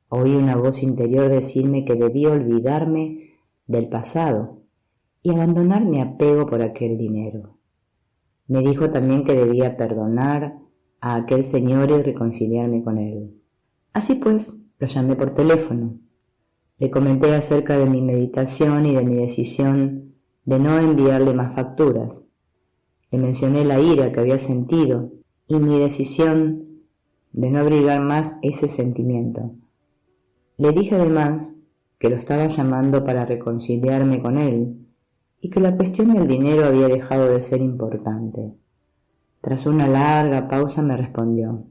Oí una voz interior decirme que debía olvidarme del pasado y abandonar mi apego por aquel dinero. Me dijo también que debía perdonar a aquel señor y reconciliarme con él. Así pues, lo llamé por teléfono. Le comenté acerca de mi meditación y de mi decisión de no enviarle más facturas. Le mencioné la ira que había sentido y mi decisión de no abrigar más ese sentimiento. Le dije además que lo estaba llamando para reconciliarme con él y que la cuestión del dinero había dejado de ser importante. Tras una larga pausa me respondió: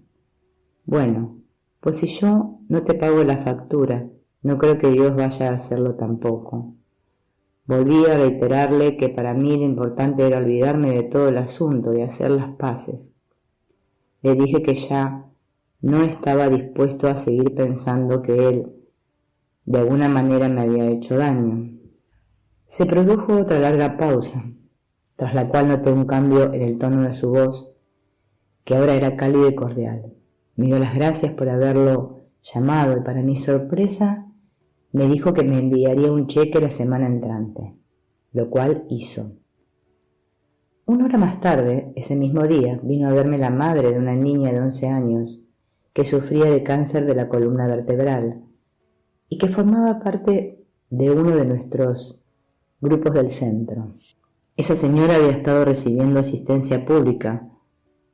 «Bueno, pues si yo no te pago la factura, no creo que Dios vaya a hacerlo tampoco». Volví a reiterarle que para mí lo importante era olvidarme de todo el asunto y hacer las paces. Le dije que ya no estaba dispuesto a seguir pensando que él de alguna manera me había hecho daño. Se produjo otra larga pausa, tras la cual noté un cambio en el tono de su voz, que ahora era cálido y cordial. Me dio las gracias por haberlo llamado y para mi sorpresa me dijo que me enviaría un cheque la semana entrante, lo cual hizo. Una hora más tarde, ese mismo día, vino a verme la madre de una niña de 11 años que sufría de cáncer de la columna vertebral y que formaba parte de uno de nuestros grupos del centro. Esa señora había estado recibiendo asistencia pública,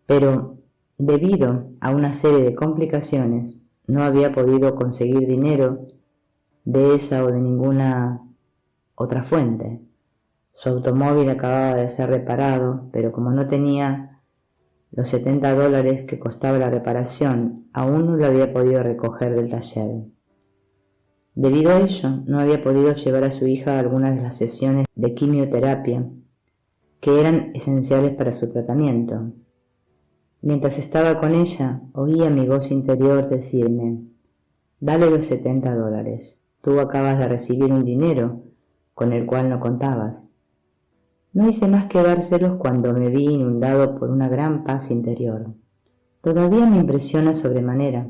pero debido a una serie de complicaciones, no había podido conseguir dinero de esa o de ninguna otra fuente. Su automóvil acababa de ser reparado, pero como no tenía los $70 que costaba la reparación, aún no lo había podido recoger del taller. Debido a ello, no había podido llevar a su hija a algunas de las sesiones de quimioterapia que eran esenciales para su tratamiento. Mientras estaba con ella, oía mi voz interior decirme: «Dale los $70, tú acabas de recibir un dinero con el cual no contabas». No hice más que dárselos cuando me vi inundado por una gran paz interior. Todavía me impresiona sobremanera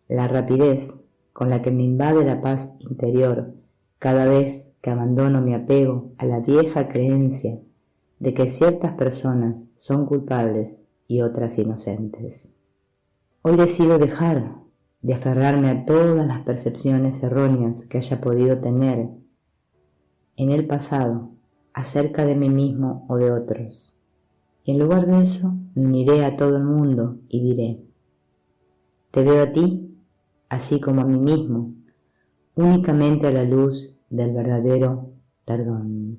la rapidez con la que me invade la paz interior cada vez que abandono mi apego a la vieja creencia de que ciertas personas son culpables y otras inocentes. Hoy decido dejar de aferrarme a todas las percepciones erróneas que haya podido tener en el pasado acerca de mí mismo o de otros. Y en lugar de eso, me uniré a todo el mundo y diré: te veo a ti, así como a mí mismo, únicamente a la luz del verdadero perdón.